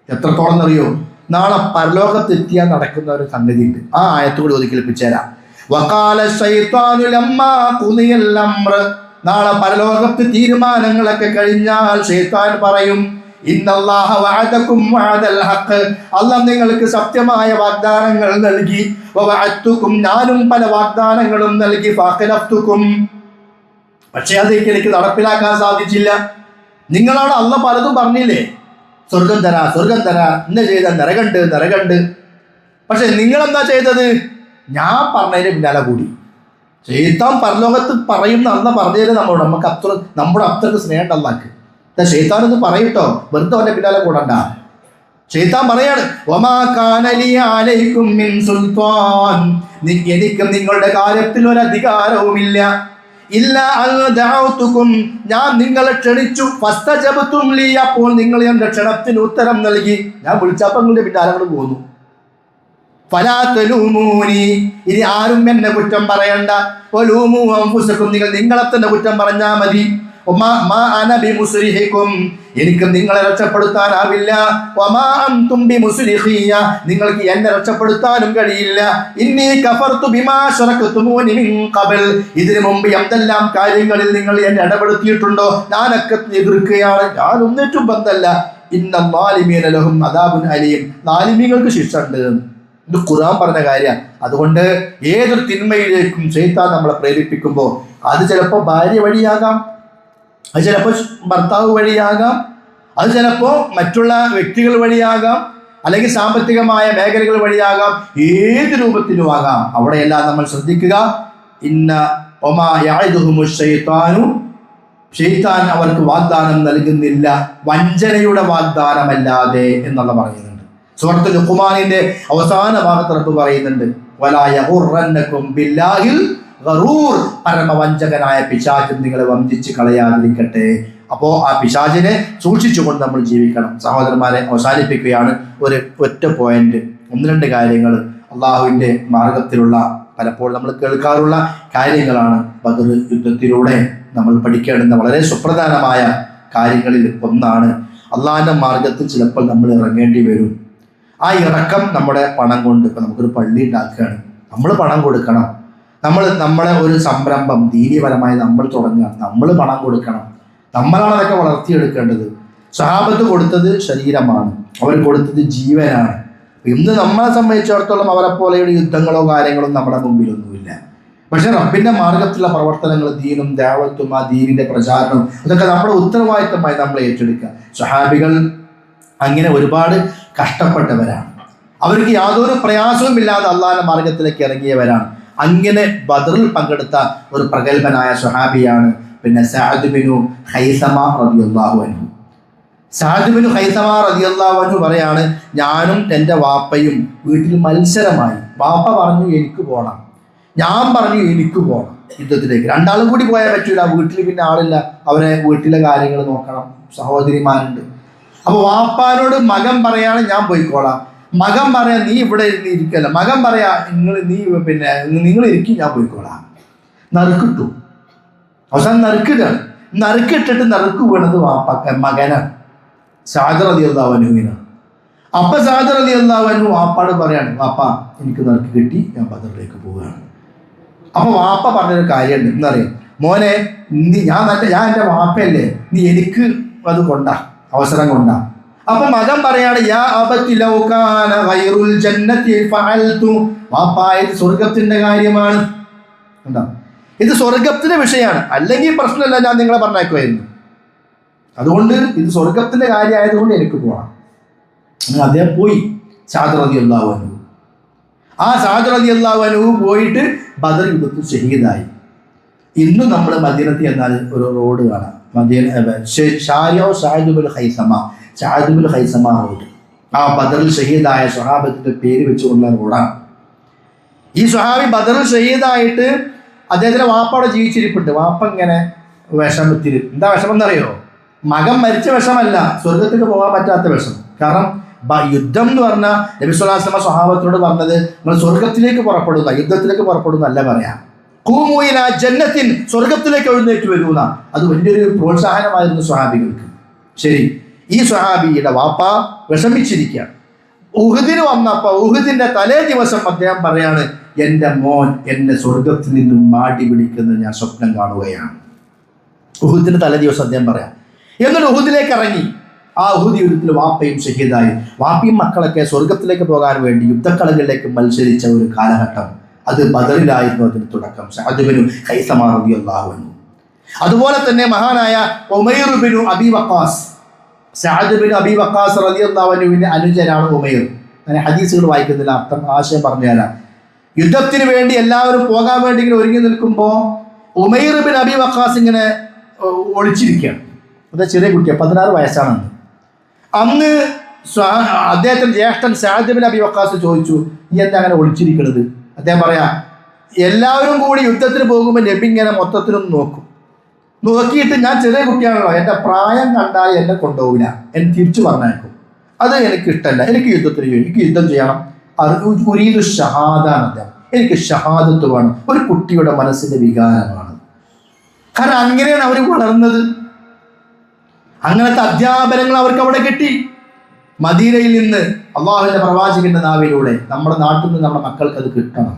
Speaker 1: എത്രത്തോളം എന്നറിയോ, നാളെ പരലോകത്തെത്തിയാൽ നടക്കുന്ന ഒരു സംഗതി ഉണ്ട്. ആ ആയത്തോട് ഒതുക്കി ലഭിച്ചേരാം. വഖാല ശൈത്വാനു ലമ്മാ ഖുദിയൽ അംർ, നാളെ പരലോകത്ത് തീരുമാനങ്ങളൊക്കെ കഴിഞ്ഞാൽ ശൈത്താൻ പറയും, ഇന്നല്ലാഹ വഅദകും വഅദൽ ഹഖ്, അല്ലാഹ് നിങ്ങൾക്ക് സത്യമായ വാഗ്ദാനങ്ങൾ നൽകി, വഅദ്തുകും, ഞാനും പല വാഗ്ദാനങ്ങളും നൽകി, ഫഖലഫ്തുകും, പക്ഷേ അതൊക്കെ എനിക്ക് നടപ്പിലാക്കാൻ സാധിച്ചില്ല. നിങ്ങളോട് അല്ലാഹ് പലതും പറഞ്ഞില്ലേ, സ്വർഗം തരാ സ്വർഗം തരാ, ഇന്ന ചെയ്ത നരകണ്ട്. പക്ഷെ നിങ്ങളെന്താ ചെയ്തത്? ഞാൻ പറഞ്ഞതിന് പിന്നാലെ കൂടി. ശൈത്താൻ പരലോകത്ത് പറയുന്ന അല്ലാഹ് പറഞ്ഞതിന് നമ്മുടെ അത്രക്ക് സ്നേഹം അല്ലാഹ്ക്ക്. ശൈത്താൻ ഇത് പറയട്ടോ, വെറുതെ അവന്റെ പിന്നാലെ കൂടണ്ട. ശൈത്താൻ പറയാണ്, വമാ കാന ലി അലൈക്കും മിൻ സുൽത്താൻ, എനിക്കും നിങ്ങളുടെ കാര്യത്തിൽ ഒരു അധികാരവുമില്ല. ഇല്ല അൽദഅതുകും, ഞാൻ നിങ്ങളെ ക്ഷണിച്ചു, ഫസ്തജബ്തും ലി, അപ്പോൾ നിങ്ങൾ എന്റെ ക്ഷണത്തിന് ഉത്തരം നൽകി. ഞാൻ വിളിച്ചപ്പോൾ നിങ്ങളുടെ പിന്നാലെ പോന്നു. ഫലാ തലൂമൂനി, ഇനി ആരും എന്നെ കുറ്റം പറയണ്ട. വലൂമു അൻഫുസകും, നിങ്ങൾ നിങ്ങളെ തന്നെ കുറ്റം പറഞ്ഞാൽ മതി. മാ അന ബിമുസ്രിഹികും, എനിക്ക് നിങ്ങളെ രക്ഷപ്പെടുത്താനാവില്ല. വമാ അൻതും ബിമുസ്രിഖിയ, നിങ്ങൾക്ക് എന്നെ രക്ഷപ്പെടുത്താനും കഴിയില്ല. ഇന്നി കഫർതു ബിമാ ശറക്തുമൂനി മിൻ ഖബൽ, ഇതിനു മുമ്പ് എന്തെല്ലാം കാര്യങ്ങളിൽ നിങ്ങൾ എന്നെ ഇടപെടുത്തിയിട്ടുണ്ടോ ഞാനൊക്കെ എതിർക്കുകയാണ്. ഞാൻ ഒന്നിട്ടും ബന്ധല്ല. ഇന്ന ളാലിമീന ലഹും അദാബുൻ അലീം, ളാലിമീങ്ങൾക്ക് ശിക്ഷ ഉണ്ട്. ഇത് ഖുർആൻ പറഞ്ഞ കാര്യമാണ്. അതുകൊണ്ട് ഏതൊരു തിന്മയിലേക്കും ശൈത്താൻ നമ്മളെ പ്രേരിപ്പിക്കുമ്പോൾ അത് ചിലപ്പോൾ ഭാര്യ വഴിയാകാം, അത് ചിലപ്പോൾ ഭർത്താവ് വഴിയാകാം, അത് ചിലപ്പോൾ മറ്റുള്ള വ്യക്തികൾ വഴിയാകാം, അല്ലെങ്കിൽ സാമ്പത്തികമായ മേഖലകൾ വഴിയാകാം, ഏത് രൂപത്തിലും ആകാം. അവിടെയെല്ലാം നമ്മൾ ശ്രദ്ധിക്കുക. ഇന്ന ഒമാ യഅദുഹുമുശ് ശൈത്താനു, ശൈത്താൻ അവർക്ക് വാഗ്ദാനം നൽകുന്നില്ല വഞ്ചനയുടെ വാഗ്ദാനമല്ലാതെ എന്നുള്ള പറയുന്നുണ്ട്. സൂറത്തുൽ ലുഖ്മാനിന്റെ അവസാന ഭാഗത്ത് റബ്ബ് പറയുന്നുണ്ട്, വലാ യഗുറന്നകും ബില്ലാഹിൽ ഗറൂർ, പരമവഞ്ചകനായ പിശാച് നിങ്ങളെ വഞ്ചിച്ച് കളയാതിരിക്കട്ടെ. അപ്പോൾ ആ പിശാചിനെ സൂക്ഷിച്ചുകൊണ്ട് നമ്മൾ ജീവിക്കണം. സഹോദരന്മാരെ, അവസാനിപ്പിക്കുകയാണ്. ഒരു ഒറ്റ പോയിന്റ്, 1-2 കാര്യങ്ങൾ അള്ളാഹുവിൻ്റെ മാർഗത്തിലുള്ള പലപ്പോഴും നമ്മൾ കേൾക്കാറുള്ള കാര്യങ്ങളാണ്. ബദർ യുദ്ധത്തിലൂടെ നമ്മൾ പഠിക്കേണ്ടുന്ന വളരെ സുപ്രധാനമായ കാര്യങ്ങളിൽ ഒന്നാണ്, അള്ളാഹിൻ്റെ മാർഗത്തിൽ ചിലപ്പോൾ നമ്മൾ ഇറങ്ങേണ്ടി വരും. ആ ഇറക്കം നമ്മുടെ പണം കൊണ്ട്, ഇപ്പം നമുക്കൊരു പള്ളി ഉണ്ടാക്കുകയാണ്, നമ്മൾ പണം കൊടുക്കണം. നമ്മളെ ഒരു സംരംഭം ദീനീപരമായി നമ്മൾ തുടങ്ങുക, നമ്മൾ പണം കൊടുക്കണം. നമ്മളാണ് അതൊക്കെ വളർത്തിയെടുക്കേണ്ടത്. സഹാബത്ത് കൊടുത്തത് ശരീരമാണ്, അവർ കൊടുത്തത് ജീവനാണ്. ഇന്ന് നമ്മളെ സംബന്ധിച്ചിടത്തോളം അവരെ പോലെയുള്ള യുദ്ധങ്ങളോ കാര്യങ്ങളോ നമ്മുടെ മുമ്പിലൊന്നുമില്ല. പക്ഷെ റബ്ബിന്റെ മാർഗത്തിലുള്ള പ്രവർത്തനങ്ങൾ, ദീനും ദഅവത്തും ആ ദീനിന്റെ പ്രചാരണവും, അതൊക്കെ നമ്മുടെ ഉത്തരവാദിത്തമായി നമ്മൾ ഏറ്റെടുക്കുക. സഹാബികൾ അങ്ങനെ ഒരുപാട് കഷ്ടപ്പെട്ടവരാണ്. അവർക്ക് യാതൊരു പ്രയാസവും ഇല്ലാതെ അള്ളാഹിന്റെ മാർഗത്തിലേക്ക് ഇറങ്ങിയവരാണ്. അങ്ങനെ ബദറിൽ പങ്കെടുത്ത ഒരു പ്രഗത്ഭനായ സ്വഹാബിയാണ് പിന്നെ സഅദ് ബിനു ഖൈസമ റളിയല്ലാഹു അൻഹു. സഅദ് ബിനു ഖൈസമ റളിയല്ലാഹു അൻഹു പറയാണ്, ഞാനും എൻ്റെ വാപ്പയും വീട്ടിൽ മത്സരമായി. വാപ്പ പറഞ്ഞു എനിക്ക് പോകണം, ഞാൻ പറഞ്ഞു എനിക്ക് പോകണം യുദ്ധത്തിലേക്ക്. രണ്ടാളും കൂടി പോയാൽ പറ്റൂല, വീട്ടിൽ പിന്നെ ആളില്ല, അവരെ വീട്ടിലെ കാര്യങ്ങൾ നോക്കണം, സഹോദരിമാരുണ്ട്. അപ്പോൾ വാപ്പാനോട് മകൻ പറയാണ് ഞാൻ പോയിക്കോളാം. മകൻ പറയാ നീ ഇവിടെ ഇരിക്കല്ല. മകൻ പറയാ നിങ്ങൾ ഇരിക്കും, ഞാൻ പോയിക്കോളാം. നറുക്കിട്ടു. അവസാനം നറുക്കിട്ടാണ്. നറുക്കിട്ടിട്ട് നറുക്ക് വീണത് മകനാണ്, സഅദ് റളിയല്ലാഹു അൻഹുവിനാണ്. അപ്പൊ സഅദ് റളിയല്ലാഹു അൻഹു വാപ്പാട് പറയാണ്, വാപ്പ എനിക്ക് നറുക്ക് കിട്ടി, ഞാൻ ബദറിലേക്ക് പോവുകയാണ്. അപ്പൊ വാപ്പ പറഞ്ഞൊരു കാര്യമുണ്ട്, എന്നറിയാം, മോനെ ഞാൻ എൻ്റെ വാപ്പയല്ലേ, നീ എനിക്ക് അത് കൊണ്ടാ, അവസരം കൊണ്ടാ. അപ്പൊ മകൻ പറയാണ്, യാ അബതി ലൗ കാന ഗൈറുൽ ജന്നതി ഫഅൽതു, വാപ്പാ ഇത് സ്വർഗത്തിന്റെ കാര്യമാണ്, എന്താ ഇത് സ്വർഗത്തിന്റെ വിഷയമാണ്, അല്ലെങ്കിൽ പ്രശ്നമില്ല, ഞാൻ നിങ്ങളെ പറഞ്ഞേക്കുമായിരുന്നു. അതുകൊണ്ട് ഇത് സ്വർഗത്തിന്റെ കാര്യമായതുകൊണ്ട് എനിക്ക് പോകണം. അദ്ദേഹം പോയി. സഅദ് റളിയല്ലാഹു അൻഹു, ആ സഅദ് റളിയല്ലാഹു അൻഹു പോയിട്ട് ബദർ യുദ്ധത്തിൽ ഷഹീദായി. ഇന്ന് നമ്മൾ മദീനത്തിൽ എന്നാൽ ഒരു റോഡ് കാണാം, സഅദ് ബിൻ ഖൈസമ റോഡ്. ആ ബദറിൽ ഷഹീദായ സ്വഹാബത്തിന്റെ പേര് വെച്ചുകൊണ്ടുള്ള റോഡാണ്. ഈ സ്വഹാബി ബദറിൽ ഷഹീദായിട്ട് അദ്ദേഹത്തിന്റെ വാപ്പയുടെ ജീവിച്ചിരിപ്പുണ്ട്. വാപ്പ ഇങ്ങനെ വിഷമത്തിൽ, എന്താ വിഷമം എന്നറിയോ? മകൻ മരിച്ച വിഷമല്ല, സ്വർഗത്തേക്ക് പോകാൻ പറ്റാത്ത വിഷമം. കാരണം യുദ്ധം എന്ന് പറഞ്ഞാൽ നബി സ്വല്ലല്ലാഹു അലൈഹി വസല്ലം സ്വഹാബത്തിനോട് പറഞ്ഞത് നിങ്ങൾ സ്വർഗത്തിലേക്ക് പുറപ്പെടുന്ന, യുദ്ധത്തിലേക്ക് പുറപ്പെടുന്ന അല്ല പറയാം. ഖൂമൂ ഇലാ ജന്നത്തിൻ, സ്വർഗത്തിലേക്ക് എഴുന്നേറ്റ് വരുന്ന. അത് വലിയൊരു പ്രോത്സാഹനമായിരുന്നു സ്വഹാബികൾക്ക്. ശരി, ഈ സ്വഹാബിയുടെ വാപ്പ വിഷമിച്ചിരിക്കുകയാണ്. ഉഹുദിന് വന്നപ്പോൾ ഉഹുദിന്റെ തലേ ദിവസം അദ്ദേഹം പറയാണ്, എൻ്റെ മോൻ എന്നെ സ്വർഗത്തിൽ നിന്നും മാടി പിടിക്കുന്നത് ഞാൻ സ്വപ്നം കാണുകയാണ്. ഉഹുദിന്റെ തലേ ദിവസം അദ്ദേഹം പറയാം. എന്നിട്ട് ഉഹുദിലേക്ക് ഇറങ്ങി. ആ ഉഹുദ് യുദ്ധത്തിൽ വാപ്പയും ഷഹീദായി. വാപ്പയും മക്കളൊക്കെ സ്വർഗത്തിലേക്ക് പോകാൻ വേണ്ടി യുദ്ധക്കളങ്ങളിലേക്ക് മത്സരിച്ച ഒരു കാലഘട്ടം, അത് ബദറിലായിരുന്നു അതിന് തുടക്കം. സഅദ് ബിൻ ഖൈസമ റളിയല്ലാഹു അൻഹു. അതുപോലെ തന്നെ മഹാനായ Umair bin Abi Waqqas, Saad bin Abi Waqqas റളിയല്ലാഹു അൻഹുവിന്റെ അനുജനാണ് ഉമൈർ. ഞാൻ ഹദീസുകൾ വായിക്കുന്നില്ല, അർത്ഥം ആശയം പറഞ്ഞു തരാം. യുദ്ധത്തിന് വേണ്ടി എല്ലാവരും പോകാൻ വേണ്ടി ഇങ്ങനെ ഒരുങ്ങി നിൽക്കുമ്പോൾ ഉമൈർ ബിൻ അബി വഖാസ് ഇങ്ങനെ ഒളിച്ചിരിക്കുകയാണ്. അത് ചെറിയ കുട്ടിയാണ്, 16 വയസ്സാണ്. അന്ന് അദ്ദേഹത്തിന്റെ ജ്യേഷ്ഠൻ സഅദ് ബിൻ അബി വഖാസ് ചോദിച്ചു, ഈ എന്താ അങ്ങനെ ഒളിച്ചിരിക്കുന്നത്? അദ്ദേഹം പറയാ, എല്ലാവരും കൂടി യുദ്ധത്തിന് പോകുമ്പോൾ നബി ഇങ്ങനെ മൊത്തത്തിലൊന്ന് നോക്കിയിട്ട് ഞാൻ ചെറിയ കുട്ടിയാണല്ലോ, എൻ്റെ പ്രായം കണ്ടാൽ എന്നെ കൊണ്ടുപോകില്ല, എന്നെ തിരിച്ചു പറഞ്ഞേക്കും. അത് എനിക്ക് ഇഷ്ടമല്ല, എനിക്ക് യുദ്ധം ചെയ്യണം. ഉരീദു ഷഹാദ ആണ് അദ്ദേഹം. എനിക്ക് ഷഹാദത്ത് വേണം. ഒരു കുട്ടിയുടെ മനസ്സിന്റെ വികാരമാണ്. കാരണം അങ്ങനെയാണ് അവർ വളർന്നത്. അങ്ങനത്തെ അധ്യാപനങ്ങൾ അവർക്ക് അവിടെ കിട്ടി. മദീനയിൽ നിന്ന് അള്ളാഹുവിന്റെ പ്രവാചകന്റെ നാവിലൂടെ നമ്മുടെ നാട്ടിൽ നിന്ന് നമ്മുടെ മക്കൾക്ക് അത് കിട്ടണം.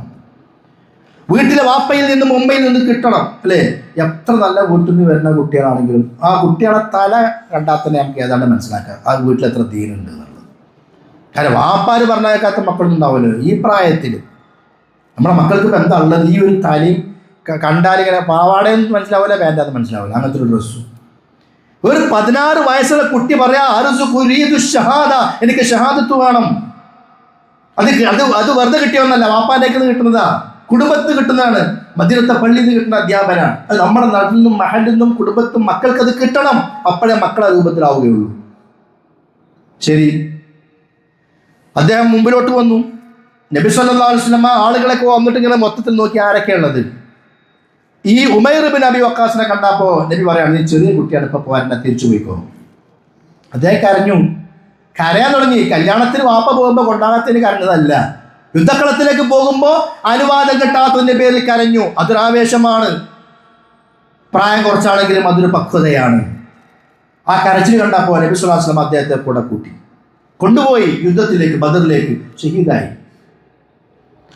Speaker 1: വീട്ടിലെ വാപ്പയിൽ നിന്നും ഉമ്മയിൽ നിന്നും കിട്ടണം, അല്ലേ? എത്ര നല്ല വീട്ടിൽ നിന്ന് വരുന്ന കുട്ടികളാണെങ്കിലും ആ കുട്ടികളെ തല കണ്ടാൽ തന്നെ നമുക്ക് ഏതാണ്ട് മനസ്സിലാക്കാം ആ വീട്ടിൽ എത്ര തീരുണ്ട് എന്നുള്ളത്. കാരണം വാപ്പാര് പറഞ്ഞേക്കാത്ത മക്കളൊന്നും ഉണ്ടാവുമല്ലോ ഈ പ്രായത്തിൽ. നമ്മുടെ മക്കൾക്ക് ഇപ്പം എന്താ ഉള്ളത്? ഈ ഒരു തലയും കണ്ടാലിങ്ങനെ പാവാടയൊന്നും മനസ്സിലാവില്ല, പാൻ്റാന്ന് മനസ്സിലാവില്ല, അങ്ങനത്തെ ഒരു ഡ്രസ്സും. ഒരു 16 വയസ്സുള്ള കുട്ടി പറയാ, ഷഹാദ, എനിക്ക് ഷഹാദത്ത് വേണം. അത് വെറുതെ കിട്ടിയൊന്നല്ല, വാപ്പാൻ്റെ കിട്ടുന്നതാ, കുടുംബത്തിന് കിട്ടുന്നതാണ്, മദീനത്തെ പള്ളിയിൽ നിന്ന് കിട്ടുന്ന അധ്യാപനാണ്. അത് നമ്മുടെ നാട്ടിൽ നിന്നും മഹലിൽ നിന്നും കുടുംബത്തും മക്കൾക്ക് അത് കിട്ടണം. അപ്പോഴേ മക്കളെ രൂപത്തിലാവുകയുള്ളൂ. ശരി, അദ്ദേഹം മുമ്പിലോട്ട് വന്നു. നബി സല്ലല്ലാഹു അലൈഹി വസല്ലം ആളുകളൊക്കെ വന്നിട്ട് ഇങ്ങനെ മൊത്തത്തിൽ നോക്കി ആരൊക്കെയുള്ളത്. ഈ ഉമൈർ ബിൻ അബി വഖാസിനെ കണ്ടപ്പോൾ നബി പറയാണ്, നീ ചെറിയ കുട്ടിയാണ്, ഇപ്പൊ പോരാ, തിരിച്ചു പോയിക്കോ. അദ്ദേഹം കരയാൻ തുടങ്ങി. കല്യാണത്തിന് വാപ്പ പോകുമ്പോൾ കൊണ്ടാകത്തിന് കരഞ്ഞതല്ല, യുദ്ധക്കളത്തിലേക്ക് പോകുമ്പോൾ അനുവാദം കിട്ടാത്തതിന്റെ പേരിൽ കരഞ്ഞു. അതൊരാവേശമാണ്. പ്രായം കുറച്ചാണെങ്കിലും അതൊരു പക്വതയാണ്. ആ കരച്ചിൽ കണ്ടപ്പോൾ നബി സ്വല്ലല്ലാഹു അലൈഹി വസല്ലം അദ്ദേഹത്തെ കൂടെ കൂട്ടി കൊണ്ടുപോയി യുദ്ധത്തിലേക്ക്, ബദറിലേക്ക്. ഷഹീദായി.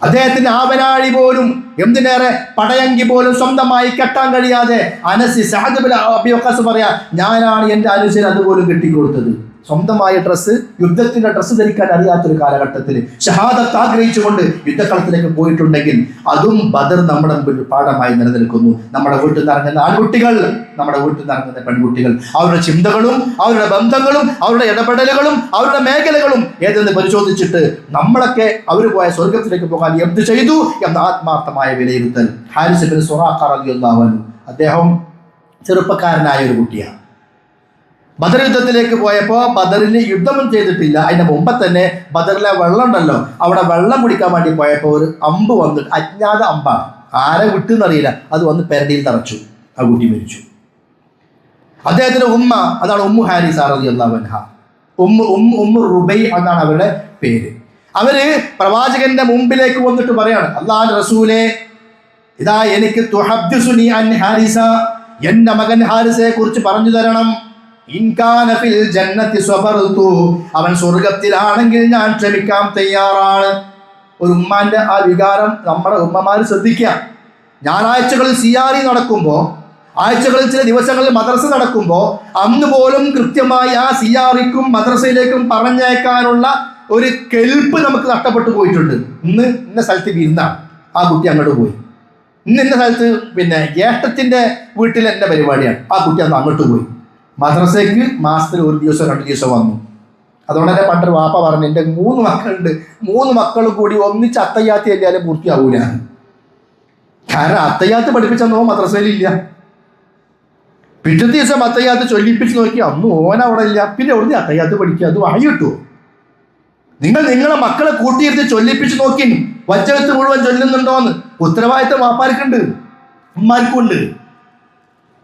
Speaker 1: അദ്ദേഹത്തിന്റെ ആവനാഴി പോലും, എന്തിനേറെ പടയങ്കി പോലും സ്വന്തമായി കെട്ടാൻ കഴിയാതെ Anas Saad bin Abi Waqqas പറയാ, ഞാനാണ് എൻ്റെ അനുജന് അതുപോലും കെട്ടിക്കൊടുത്തത്. സ്വന്തമായ ഡ്രസ്സ്, യുദ്ധത്തിന്റെ ഡ്രസ്സ് ധരിക്കാൻ അറിയാത്തൊരു കാലഘട്ടത്തിൽ ഷഹാദത്ത് ആഗ്രഹിച്ചുകൊണ്ട് യുദ്ധക്കളത്തിലേക്ക് പോയിട്ടുണ്ടെങ്കിൽ അതും ബദർ നമ്മുടെ മുമ്പിൽ പാഠമായി നിലനിൽക്കുന്നു. നമ്മുടെ വീട്ടിൽ നിന്ന് ഇറങ്ങുന്ന ആൺകുട്ടികൾ, നമ്മുടെ വീട്ടിൽ നിന്ന് ഇറങ്ങുന്ന പെൺകുട്ടികൾ, അവരുടെ ചിന്തകളും അവരുടെ ബന്ധങ്ങളും അവരുടെ ഇടപെടലുകളും അവരുടെ മേഖലകളും ഏതെന്ന് പരിശോധിച്ചിട്ട് നമ്മളൊക്കെ അവർ പോയ സ്വർഗത്തിലേക്ക് പോകാൻ എന്ത് ചെയ്തു എന്ന ആത്മാർത്ഥമായ വിലയിരുത്തൽ. ഹാരിസ് ബിൻ സുറാഖ റളിയല്ലാഹു അൻഹു, അദ്ദേഹം ചെറുപ്പക്കാരനായ ഒരു കുട്ടിയാണ്. ബദർ യുദ്ധത്തിലേക്ക് പോയപ്പോൾ ബദറിൽ യുദ്ധമൊന്നും ചെയ്തിട്ടില്ല. അതിന്റെ മുമ്പ് തന്നെ ബദറിലെ വെള്ളം ഉണ്ടല്ലോ, അവിടെ വെള്ളം കുടിക്കാൻ വേണ്ടി പോയപ്പോൾ ഒരു അമ്പ് വന്നിട്ട്, അജ്ഞാത അമ്പാണ്, ആരെ വിട്ടെന്നറിയില്ല, അത് വന്ന് പെരടിയിൽ തറച്ചു. ആ കുട്ടി മരിച്ചു. അദ്ദേഹത്തിന്റെ ഉമ്മ, അതാണ് ഉമ്മു ഹാരിസ റളിയല്ലാഹു അൻഹ. ഉമ്മു റുബൈ എന്നാണ് അവരുടെ പേര്. അവര് പ്രവാചകന്റെ മുമ്പിലേക്ക് വന്നിട്ട് പറയാണ്, അല്ലാഹുവിന്റെ റസൂലേ, ഇതാ എനിക്ക് തുഹദ്ദിസുനി അൻ ഹാരിസ, എന്റെ മകൻ ഹാരിസയെ കുറിച്ച് പറഞ്ഞു തരണം. അവൻ സ്വർഗത്തിലാണെങ്കിൽ ഞാൻ ക്ഷമിക്കാൻ തയ്യാറാണ്. ഒരു ഉമ്മാന്റെ ആ വികാരം നമ്മുടെ ഉമ്മമാര് ശ്രദ്ധിക്കുക. ഞായറാഴ്ചകളിൽ സിയാറി നടക്കുമ്പോൾ, ആഴ്ചകളിൽ ചില ദിവസങ്ങളിൽ മദ്രസ നടക്കുമ്പോൾ അന്ന് പോലും കൃത്യമായി ആ സിയാറിക്കും മദ്രസയിലേക്കും പറഞ്ഞേക്കാനുള്ള ഒരു കെൽപ്പ് നമുക്ക് നഷ്ടപ്പെട്ടു പോയിട്ടുണ്ട്. ഇന്ന സ്ഥലത്ത് വിരുന്നാണ്, ആ കുട്ടി അങ്ങോട്ട് പോയി. ഇന്ന സ്ഥലത്ത് പിന്നെ ജ്യേഷ്ഠത്തിന്റെ വീട്ടിൽ എൻ്റെ പരിപാടിയാണ്, ആ കുട്ടി അന്ന് അങ്ങോട്ട് പോയി. മദ്രസയ്ക്ക് മാസത്തിൽ 1 ദിവസം 2 ദിവസം വന്നു. അതുകൊണ്ട് തന്നെ പണ്ടൊരു വാപ്പ പറഞ്ഞു, എൻ്റെ 3 മക്കളുണ്ട്, 3 മക്കളും കൂടി ഒന്നിച്ച് അത്തയ്യാത്തി എല്ലാവരും പൂർത്തിയാവൂല. കാരണം അത്തയ്യാത്ത് പഠിപ്പിച്ചെന്നോ മദ്രസയിലില്ല. പിറ്റത്തെ ദിവസം അത്തയ്യാത്ത് ചൊല്ലിപ്പിച്ച് നോക്കി, അന്ന് ഓൻ അവിടെ ഇല്ല. പിന്നെ എവിടുന്ന് അത്തയ്യാത്ത് പഠിക്കുക? അത് വായി കിട്ടുമോ? നിങ്ങളെ മക്കളെ കൂട്ടിയിരുന്ന് ചൊല്ലിപ്പിച്ച് നോക്കി വച്ചെടുത്ത് മുഴുവൻ ചൊല്ലുന്നുണ്ടോന്ന്. ഉത്തരവാദിത്തം വാപ്പാർക്കുണ്ട്. ഉമ്മാർക്കുണ്ട്.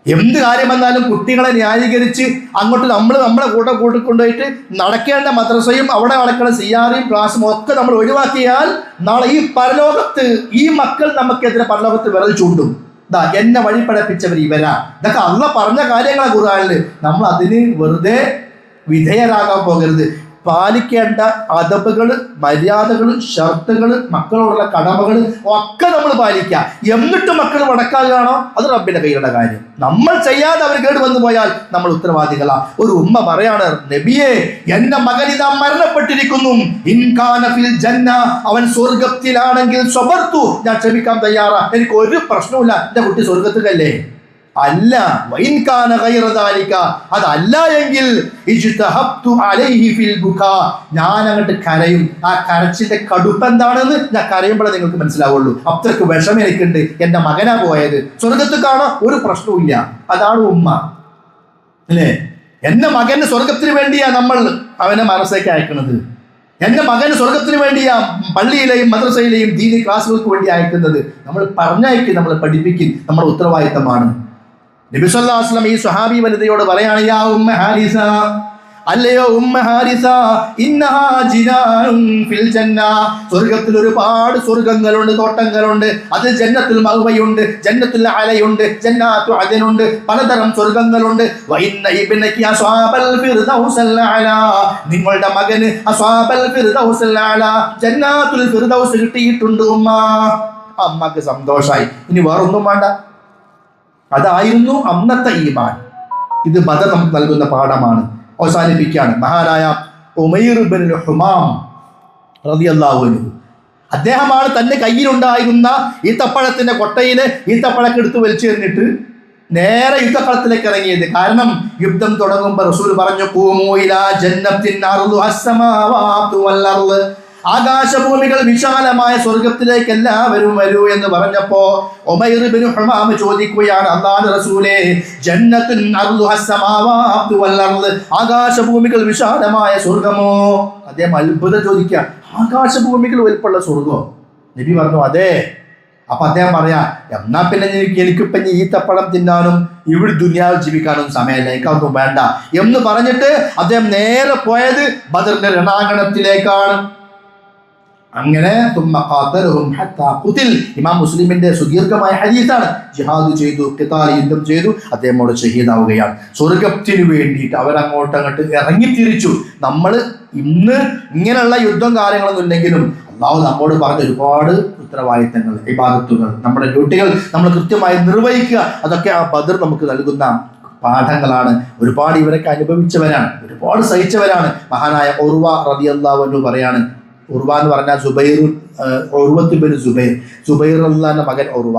Speaker 1: എന്ത് കാര്യം വന്നാലും കുട്ടികളെ ന്യായീകരിച്ച് അങ്ങോട്ട് നമ്മളെ കൂടെ കൊണ്ടുപോയിട്ട് നടക്കേണ്ട മദ്രസയും അവിടെ നടക്കുന്ന സിയാറിയും ക്ലാസ്സും ഒക്കെ നമ്മൾ ഒഴിവാക്കിയാൽ നാളെ ഈ പരലോകത്ത് ഈ മക്കൾ നമുക്കെതിരെ പരലോകത്ത് വിരൽ ചൂണ്ടും. എന്നെ വഴിപഴപ്പിച്ചവർ ഇവരാ. ഇതൊക്കെ അള്ളാഹ് പറഞ്ഞ കാര്യങ്ങളാണ് ഖുർആനില്. നമ്മൾ അതിന് വെറുതെ വിധേയരാകാൻ പോകരുത്. പാലിക്കേണ്ട അദബുകൾ, മര്യാദകൾ, ഷർത്തുകൾ, മക്കളോടുള്ള കടമകൾ ഒക്കെ നമ്മൾ പാലിക്കുക. എന്നിട്ട് മക്കൾ വടക്കാകുകയാണോ അത് റബ്ബിന്റെ കയ്യിലുള്ള കാര്യം. നമ്മൾ ചെയ്യാതെ അവർ കേട് വന്നു പോയാൽ നമ്മൾ ഉത്തരവാദികളാ. ഒരു ഉമ്മ പറയാണ്, നബിയെ എന്റെ മകൻ ഇതാ മരണപ്പെട്ടിരിക്കുന്നു, ഇൻകാന ഫിൽ ജന്ന, അവൻ സ്വർഗത്തിലാണെങ്കിൽ സ്വബർത്തു, ഞാൻ ക്ഷമിക്കാൻ തയ്യാറാ, എനിക്ക് ഒരു പ്രശ്നവുമില്ല, എന്റെ കുട്ടി സ്വർഗത്തിലല്ലേ. അല്ല, വൈൻകാന ഗൈറ ദാലിക, അതല്ല എങ്കിൽ ഇജ്തഹബ്തു അലൈഹി ഫിൽ ബുകാ, ഞാൻ അങ്ങോട്ട് കരയും. ആ കരച്ചിന്റെ കടുപ്പ് എന്താണെന്ന് ഞാൻ കരയുമ്പോഴേ നിങ്ങൾക്ക് മനസ്സിലാവുള്ളൂ. അത്രക്ക് വിഷമം എനിക്കുണ്ട്, എന്റെ മകനാ പോയത്, സ്വർഗത്തിൽ കാണാൻ ഒരു പ്രശ്നവുമില്ല. അതാണ് ഉമ്മ അല്ലേ. എന്റെ മകന് സ്വർഗത്തിന് വേണ്ടിയാ നമ്മൾ അവനെ മനസ്സേക്ക് അയക്കുന്നത്. എന്റെ മകന് സ്വർഗത്തിന് വേണ്ടിയാ പള്ളിയിലെയും മദ്രസയിലെയും ദീനി ക്ലാസ്സുകൾക്ക് വേണ്ടി അയക്കുന്നത്. നമ്മൾ പറഞ്ഞയക്കും, നമ്മൾ പഠിപ്പിക്കും, നമ്മുടെ ഉത്തരവാദിത്തമാണ്. നബി സല്ലല്ലാഹു അലൈഹി വസല്ലം ഈ സ്വഹാബി വനിതയോട് പറയാണ്, യാ ഉമ്മ ഹാരിസ, അല്ലയോ ഉമ്മ ഹാരിസ, ഇന്നഹാ ജിനാനുൻ ഫിൽ ജന്ന, സ്വർഗ്ഗത്തിൽ ഒരുപാട് സ്വർഗ്ഗങ്ങളുണ്ട്, തോട്ടങ്ങളുണ്ട്. അത് ജന്നത്തുൽ മഅവയുണ്ട്, ജന്നത്തുൽ അലയുണ്ട്, ജന്നാത്തു അദനുണ്ട്, പലതരം സ്വർഗ്ഗങ്ങളുണ്ട്. വഇന്ന ഇബ്നകി അസ്വാബൽ ഫിർദൗസൽ അല, നിങ്ങളുടെ മകന് അസ്വാബൽ ഫിർദൗസൽ അല, ജന്നാത്തുൽ ഫിർദൗസ് കിട്ടിയിട്ടുണ്ട് ഉമ്മ. അമ്മക്ക് സന്തോഷായി. ഇനി വേറൊന്നും വേണ്ട. അതായിരുന്നു അന്നത്തെ ഈമാൻ. ഇത് ബദർ നമുക്ക് നൽകുന്ന പാഠമാണ്. അവസാനിപ്പിക്കുകയാണ്. മഹാനായ ഉമൈർ ഇബ്നുൽ ഹുമാം റളിയല്ലാഹു അൻഹു, അദ്ദേഹമാണ് തന്റെ കയ്യിലുണ്ടായിരുന്ന ഈത്തപ്പഴത്തിന്റെ കൊട്ടയില് ഈത്തപ്പഴക്ക് എടുത്ത് വലിച്ചെറിഞ്ഞിട്ട് നേരെ യുദ്ധക്കളത്തിലേക്ക് ഇറങ്ങിയത്. കാരണം യുദ്ധം തുടങ്ങുമ്പോൾ റസൂൽ പറഞ്ഞു, ഖൂമൂ ഇലാ ജന്നത്തിൻ അർളുഹാ അസ്സമാവാതു വൽ അർള്, ആകാശഭൂമികൾ വിശാലമായ സ്വർഗത്തിലേക്ക് എല്ലാവരും വരൂ എന്ന് പറഞ്ഞപ്പോ ഉമൈർ ഇബ്നു ഹുമാം ചോദിക്കുകയാണ്, അല്ലാഹുവിന്റെ റസൂലേ, ജന്നത്തുൻ അർളുഹാ അസ്സമാവാതു വൽ അർള്, ആകാശഭൂമികൾ വിശാലമായ സ്വർഗമോ? അദ്ദേഹം അത്ഭുതം ചോദിക്കുക, ആകാശഭൂമികൾ വലിപ്പമുള്ള സ്വർഗമോ? നബി പറഞ്ഞു, അതെ. അപ്പൊ അദ്ദേഹം പറയാ, എന്നാ പിന്നെ എനിക്കിപ്പം ഈത്തപ്പഴം തിന്നാനും ഇവിടെ ദുനിയാവിൽ ജീവിക്കാനും സമയമല്ല, എനിക്കതൊന്നും വേണ്ട എന്ന് പറഞ്ഞിട്ട് അദ്ദേഹം നേരെ പോയത് ബദറിന്റെ രണാങ്കണത്തിലേക്കാണ്. അങ്ങനെ ഇമാം മുസ്ലിമിന്റെ സുദീർഘമായ ഹദീസാണ്. ജിഹാദ് ചെയ്തു, ഖിതാൽ യുദ്ധം ചെയ്തു, അദ്ദേഹം അവിടെ ഷഹീദാവുകയാണ്. സ്വർഗത്തിന് വേണ്ടിയിട്ട് അവരങ്ങോട്ട് ഇറങ്ങിത്തിരിച്ചു. നമ്മൾ ഇന്ന് ഇങ്ങനെയുള്ള യുദ്ധം കാര്യങ്ങളൊന്നും ഇല്ലെങ്കിലും അല്ലാഹു നമ്മോട് പറഞ്ഞ ഒരുപാട് ഉത്തരവാദിത്തങ്ങൾ, ഇബാദത്തുകൾ, നമ്മുടെ ഡ്യൂട്ടികൾ നമ്മൾ കൃത്യമായി നിർവഹിക്കുക. അതൊക്കെ ആ ബദർ നമുക്ക് നൽകുന്ന പാഠങ്ങളാണ്. ഒരുപാട് ഇവരൊക്കെ അനുഭവിച്ചവരാണ്, ഒരുപാട് സഹിച്ചവരാണ്. മഹാനായ ഉർവ റളിയല്ലാഹു അൻഹു പറയാണ്, ഉർവ എന്ന് പറഞ്ഞാൽ ഉർവത്ത് ബിൻ സുബൈർ, സുബൈർ അള്ളാന്റെ മകൻ ഉർവ.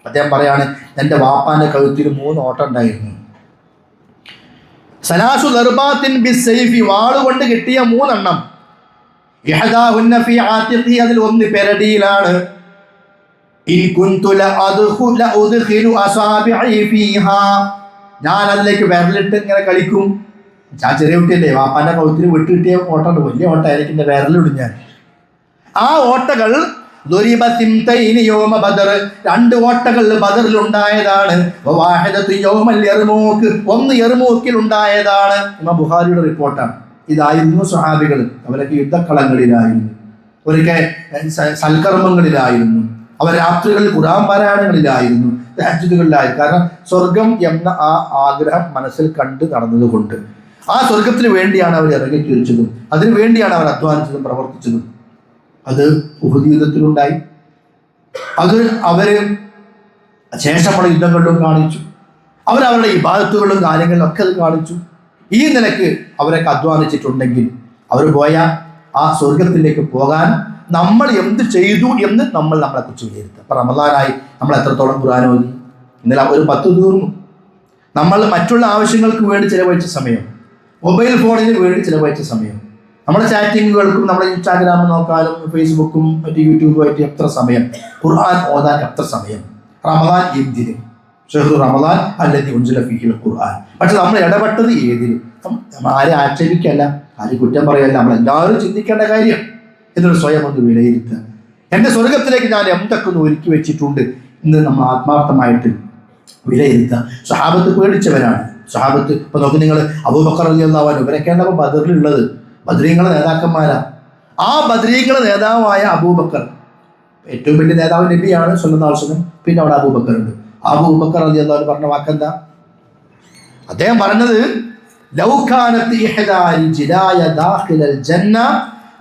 Speaker 1: അദ്ദേഹം പറയാണ്, എൻ്റെ വാപ്പാന്റെ കഴുത്തിൽ 3 ഓട്ടം ഉണ്ടായിരുന്നു. സലാസു ദർബാത്തിൻ ബിസ്സൈഫി, വാളുകൊണ്ട് കിട്ടിയ 3 എണ്ണം. ഇഹദാഹുന്ന ഫീ ആതിഖി, അതിൽ ഒന്ന് പെരടിയിലാണ്. ഇൻ കുൻതു ലഅദ്ഖിലു അസാബിഇ ഫീഹാ, ഞാൻ അതിലേക്ക് വിരലിട്ട് ഇങ്ങനെ കളിക്കും. ഞാൻ ചെറിയ കുട്ടിയല്ലേ, വാപ്പാന്റെ കഴുത്തിൽ വിട്ട് കിട്ടിയ ഓട്ടമുണ്ട്, വലിയ ഓട്ടമായിരിക്കും, എൻ്റെ വിരലിടും ഞാൻ. ആ ഓട്ടകൾ 2 ഓട്ടകൾ ബദറിൽ ഉണ്ടായതാണ്. ഒന്ന് യർമൂക്കിൽ ഉണ്ടായതാണ്. ഇമാം ബുഖാരിയുടെ റിപ്പോർട്ടാണ്. ഇതായിരുന്നു സ്വഹാബികൾ. അവരൊക്കെ യുദ്ധക്കളങ്ങളിലായിരുന്നു, അവരൊക്കെ സൽക്കർമ്മങ്ങളിലായിരുന്നു, അവർ രാത്രികളിൽ ഖുർആൻ പാരായണങ്ങളിലായിരുന്നു, തഹജ്ജുദുകളിലായിരുന്നു. കാരണം സ്വർഗം എന്ന ആ ആഗ്രഹം മനസ്സിൽ കണ്ട് നടന്നതുകൊണ്ട് ആ സ്വർഗത്തിന് വേണ്ടിയാണ് അവർ ഇറങ്ങിത്തിരിച്ചതും അതിനു വേണ്ടിയാണ് അവർ അധ്വാനിച്ചതും പ്രവർത്തിച്ചതും. അത് ഉഹദ് യുദ്ധത്തിലുണ്ടായി. അത് അവര് ശേഷമുള്ള യുദ്ധങ്ങളിലും കാണിച്ചു. അവരവരുടെ ഇബാദത്തുകളിലും കാര്യങ്ങളിലും ഒക്കെ അത് കാണിച്ചു. ഈ നിലക്ക് അവരൊക്കെ അധ്വാനിച്ചിട്ടുണ്ടെങ്കിൽ അവർ പോയ ആ സ്വർഗത്തിലേക്ക് പോകാൻ നമ്മൾ എന്ത് ചെയ്തു എന്ന് നമ്മളെ കുറിച്ച് വിലയിരുത്തുക. അപ്പൊ റമദാനായി നമ്മൾ എത്രത്തോളം ഖുർആൻ ഓതി? ഇന്നലെ ഒരു 10 തീർന്നു. നമ്മൾ മറ്റുള്ള ആവശ്യങ്ങൾക്ക് വേണ്ടി ചിലവഴിച്ച സമയം, മൊബൈൽ ഫോണിന് വേണ്ടി ചിലവഴിച്ച സമയം, നമ്മുടെ ചാറ്റിങ്ങുകൾക്കും നമ്മുടെ ഇൻസ്റ്റാഗ്രാം നോക്കാനും ഫേസ്ബുക്കും മറ്റു യൂട്യൂബുമായിട്ട് എത്ര സമയം, ഖുർആൻ ഓതാൻ എത്ര സമയം. റമദാൻ എന്തിന്? ഷഹ്റു റമദാൻ അല്ലദീ ഉൻസില ഫീഹിൽ ഖുർആൻ. പക്ഷെ നമ്മൾ ഇടപെട്ടത് ഏതിന്? ആരെ ആക്ഷേപിക്കല്ല, ആരും കുറ്റം പറയല്ല, നമ്മളെല്ലാവരും ചിന്തിക്കേണ്ട കാര്യം. എന്നിട്ട് സ്വയം ഒന്ന് വിലയിരുത്തുക. എൻ്റെ സ്വർഗത്തിലേക്ക് ഞാൻ എന്തൊക്കെ ഒന്ന് ഒരുക്കി വെച്ചിട്ടുണ്ട്, എന്ന് നമ്മൾ ആത്മാർത്ഥമായിട്ട് വിലയിരുത്തുക. സ്വഹാബത്ത് പേടിച്ചവരാണ്. സ്വഹാബത്ത് ഇപ്പൊ നോക്കി നിങ്ങൾ, അബൂബക്കർ റളിയല്ലാഹു അൻഹു ഇവരൊക്കെയാണ് അപ്പോൾ ബദറിലുള്ളത്. ബദരീങ്ങളെ നേതാക്കന്മാരാ. ആ ബദരീങ്ങളെ നേതാവായ അബൂബക്കർ, ഏറ്റവും വലിയ നേതാവ് നബിയാണ് സ്വല്ലല്ലാഹു അലൈഹി വസല്ലം. പിന്നെ അവിടെ അബൂബക്കർ ഉണ്ട്. അബൂബക്കർ റളിയല്ലാഹു അൻഹു പറഞ്ഞ വാക്കെന്താ? അദ്ദേഹം പറഞ്ഞത്, ലൗ കാനത് ഇഹ്ദാ രിജ്ലായ ദാഖിലൽ ജന്ന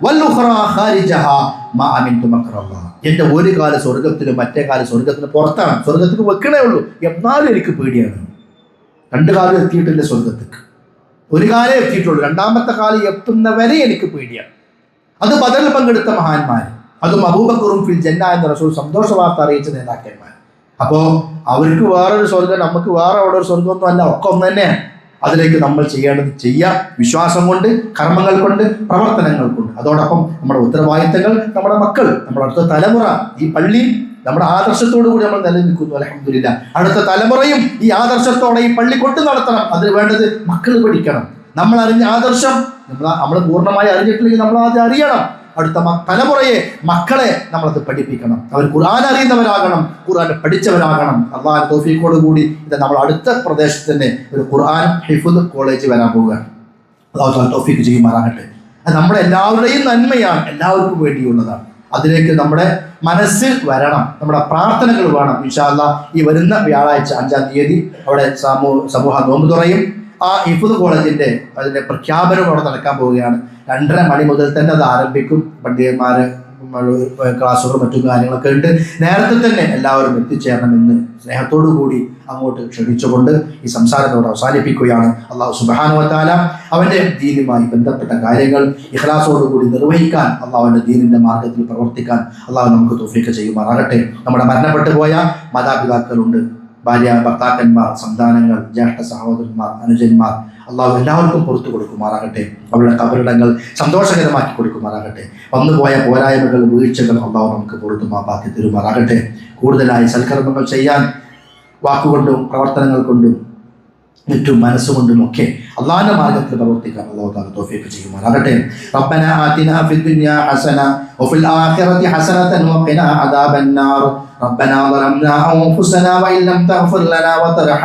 Speaker 1: വൽ ഉഖ്റാ ഖാരിജഹാ മാ അമിൻതു മക്റല്ലാഹ്. എൻ്റെ ഒരു കാല് സ്വർഗത്തിലും മറ്റേ കാല് സ്വർഗത്തിന് പുറത്താണ്. സ്വർഗത്തിൽ വെക്കണേ ഉള്ളൂ, എന്നാലും എനിക്ക് പേടിയാണ്. രണ്ട് കാലം എത്തിയിട്ടില്ല സ്വർഗത്തേക്ക്, ഒരു കാലേ എത്തിയിട്ടുള്ളൂ. രണ്ടാമത്തെ കാലം എത്തുന്നവരെ എനിക്ക് പേടിയാണ്. അത് ബദറിൽ പങ്കെടുത്ത മഹാന്മാർ, അതും അബൂബക്കറും ഫിൽ ജന്ന എന്ന റസൂൽ സന്തോഷ വാർത്ത അറിയിച്ച നേതാക്കന്മാർ. അപ്പോൾ അവർക്ക് വേറൊരു സ്വർഗം, നമുക്ക് വേറെ അവിടെ ഒരു സ്വർഗമൊന്നും അല്ല, ഒക്കെ ഒന്ന് തന്നെയാണ്. അതിലേക്ക് നമ്മൾ ചെയ്യേണ്ടത് ചെയ്യാം, വിശ്വാസം കൊണ്ട്, കർമ്മങ്ങൾ കൊണ്ട്, പ്രവർത്തനങ്ങൾ കൊണ്ട്. അതോടൊപ്പം നമ്മുടെ ഉത്തരവാദിത്തങ്ങൾ, നമ്മുടെ മക്കൾ, നമ്മുടെ അടുത്ത തലമുറ, ഈ പള്ളി നമ്മുടെ ആദർശത്തോടു കൂടി നമ്മൾ നിലനിൽക്കുന്നു. അൽഹംദുലില്ലാ. അടുത്ത തലമുറയും ഈ ആദർശത്തോടെ ഈ പള്ളി കൊണ്ടു നടത്തണം. അതിന് വേണ്ടത് മക്കൾ പഠിക്കണം. നമ്മൾ അറിഞ്ഞ ആദർശം നമ്മൾ പൂർണ്ണമായി അറിഞ്ഞിട്ടില്ലെങ്കിൽ നമ്മൾ ആദ്യം അറിയണം. അടുത്ത തലമുറയെ, മക്കളെ നമ്മളത് പഠിപ്പിക്കണം. അവർ ഖുർആൻ അറിയുന്നവരാകണം, ഖുർആൻ പഠിച്ചവരാകണം. അള്ളാഹു തൗഫീഖോട് കൂടി ഇത് നമ്മൾ അടുത്ത പ്രദേശത്ത് തന്നെ ഒരു ഖുർആൻ ഹിഫ്ദ് കോളേജ് വരാൻ പോവുകയാണ്. അള്ളാഹു തൗഫീഖ് ചെയ്യുമാറാകട്ടെ. അത് നമ്മുടെ എല്ലാവരുടെയും നന്മയാണ്, എല്ലാവർക്കും വേണ്ടിയുള്ളതാണ്. അതിലേക്ക് നമ്മുടെ മനസ്സിൽ വരണം, നമ്മുടെ പ്രാർത്ഥനകൾ വേണം. ഇൻഷാ അല്ലാഹ് ഈ വരുന്ന വ്യാഴാഴ്ച 5-ാം തീയതി അവിടെ സമൂഹ നോമ്പ് തുറയും. ആ ഹിഫ്ദ് കോളേജിന്റെ അതിന്റെ പ്രഖ്യാപനം അവിടെ നടക്കാൻ പോവുകയാണ്. 2:30 മണി മുതൽ തന്നെ അത് ആരംഭിക്കും. പണ്ഡിതന്മാര് ക്ലാസ്സുകളും മറ്റു കാര്യങ്ങളൊക്കെ ഉണ്ട്. നേരത്തെ തന്നെ എല്ലാവരും എത്തിച്ചേരണമെന്ന് സ്നേഹത്തോടു കൂടി അങ്ങോട്ട് ക്ഷണിച്ചുകൊണ്ട് ഈ സംസാരത്തോട് അവസാനിപ്പിക്കുകയാണ്. അള്ളാഹു സുബ്ഹാനഹു വ തആല അവൻ്റെ ദീനുമായി ബന്ധപ്പെട്ട കാര്യങ്ങൾ ഇഖ്ലാസോടുകൂടി നിർവഹിക്കാൻ, അള്ളാഹുവിൻ്റെ ദീനിൻ്റെ മാർഗത്തിൽ പ്രവർത്തിക്കാൻ അള്ളാഹു നമുക്ക് തൗഫീഖ് ചെയ്യുമാറാകട്ടെ. നമ്മുടെ മരണപ്പെട്ടു പോയ മാതാപിതാക്കളുണ്ട്, ഭാര്യ ഭർത്താക്കന്മാർ, സന്താനങ്ങൾ, ജ്യേഷ്ഠ സഹോദരന്മാർ, അനുജന്മാർ, അള്ളാഹു എല്ലാവർക്കും പുറത്തു കൊടുക്കുമാറാകട്ടെ. അവരുടെ കബറിടങ്ങൾ സന്തോഷകരമാക്കി കൊടുക്കുമാറാകട്ടെ. വന്നുപോയ പോരായ്മകൾ, വീഴ്ചകൾ അള്ളാഹു നമുക്ക് പുറത്തു മാപ്പാക്കി തരുമാറാകട്ടെ. കൂടുതലായി സൽക്കർമ്മങ്ങൾ ചെയ്യാൻ വാക്കുകൊണ്ടും പ്രവർത്തനങ്ങൾ കൊണ്ടും മറ്റും മനസ്സുകൊണ്ടും ഒക്കെ അള്ളാഹിന്റെ മാർഗത്തിൽ പ്രവർത്തിക്കാൻ അള്ളാഹു തആല തൗഫീഖ് ചെയ്യുമാറാകട്ടെ. റബ്ബനാ ആതിനാ ഫിദ് ദുനിയാ ഹസന വഫിൽ ആഖിറതി ഹസനതൻ വഖിനാ അദാബന്നാർ. റബ്ബനാ ളലംനാ അൻഫുസനാ വഇൻ ലം തഗ്ഫിർ ലനാ വതർഹംനാ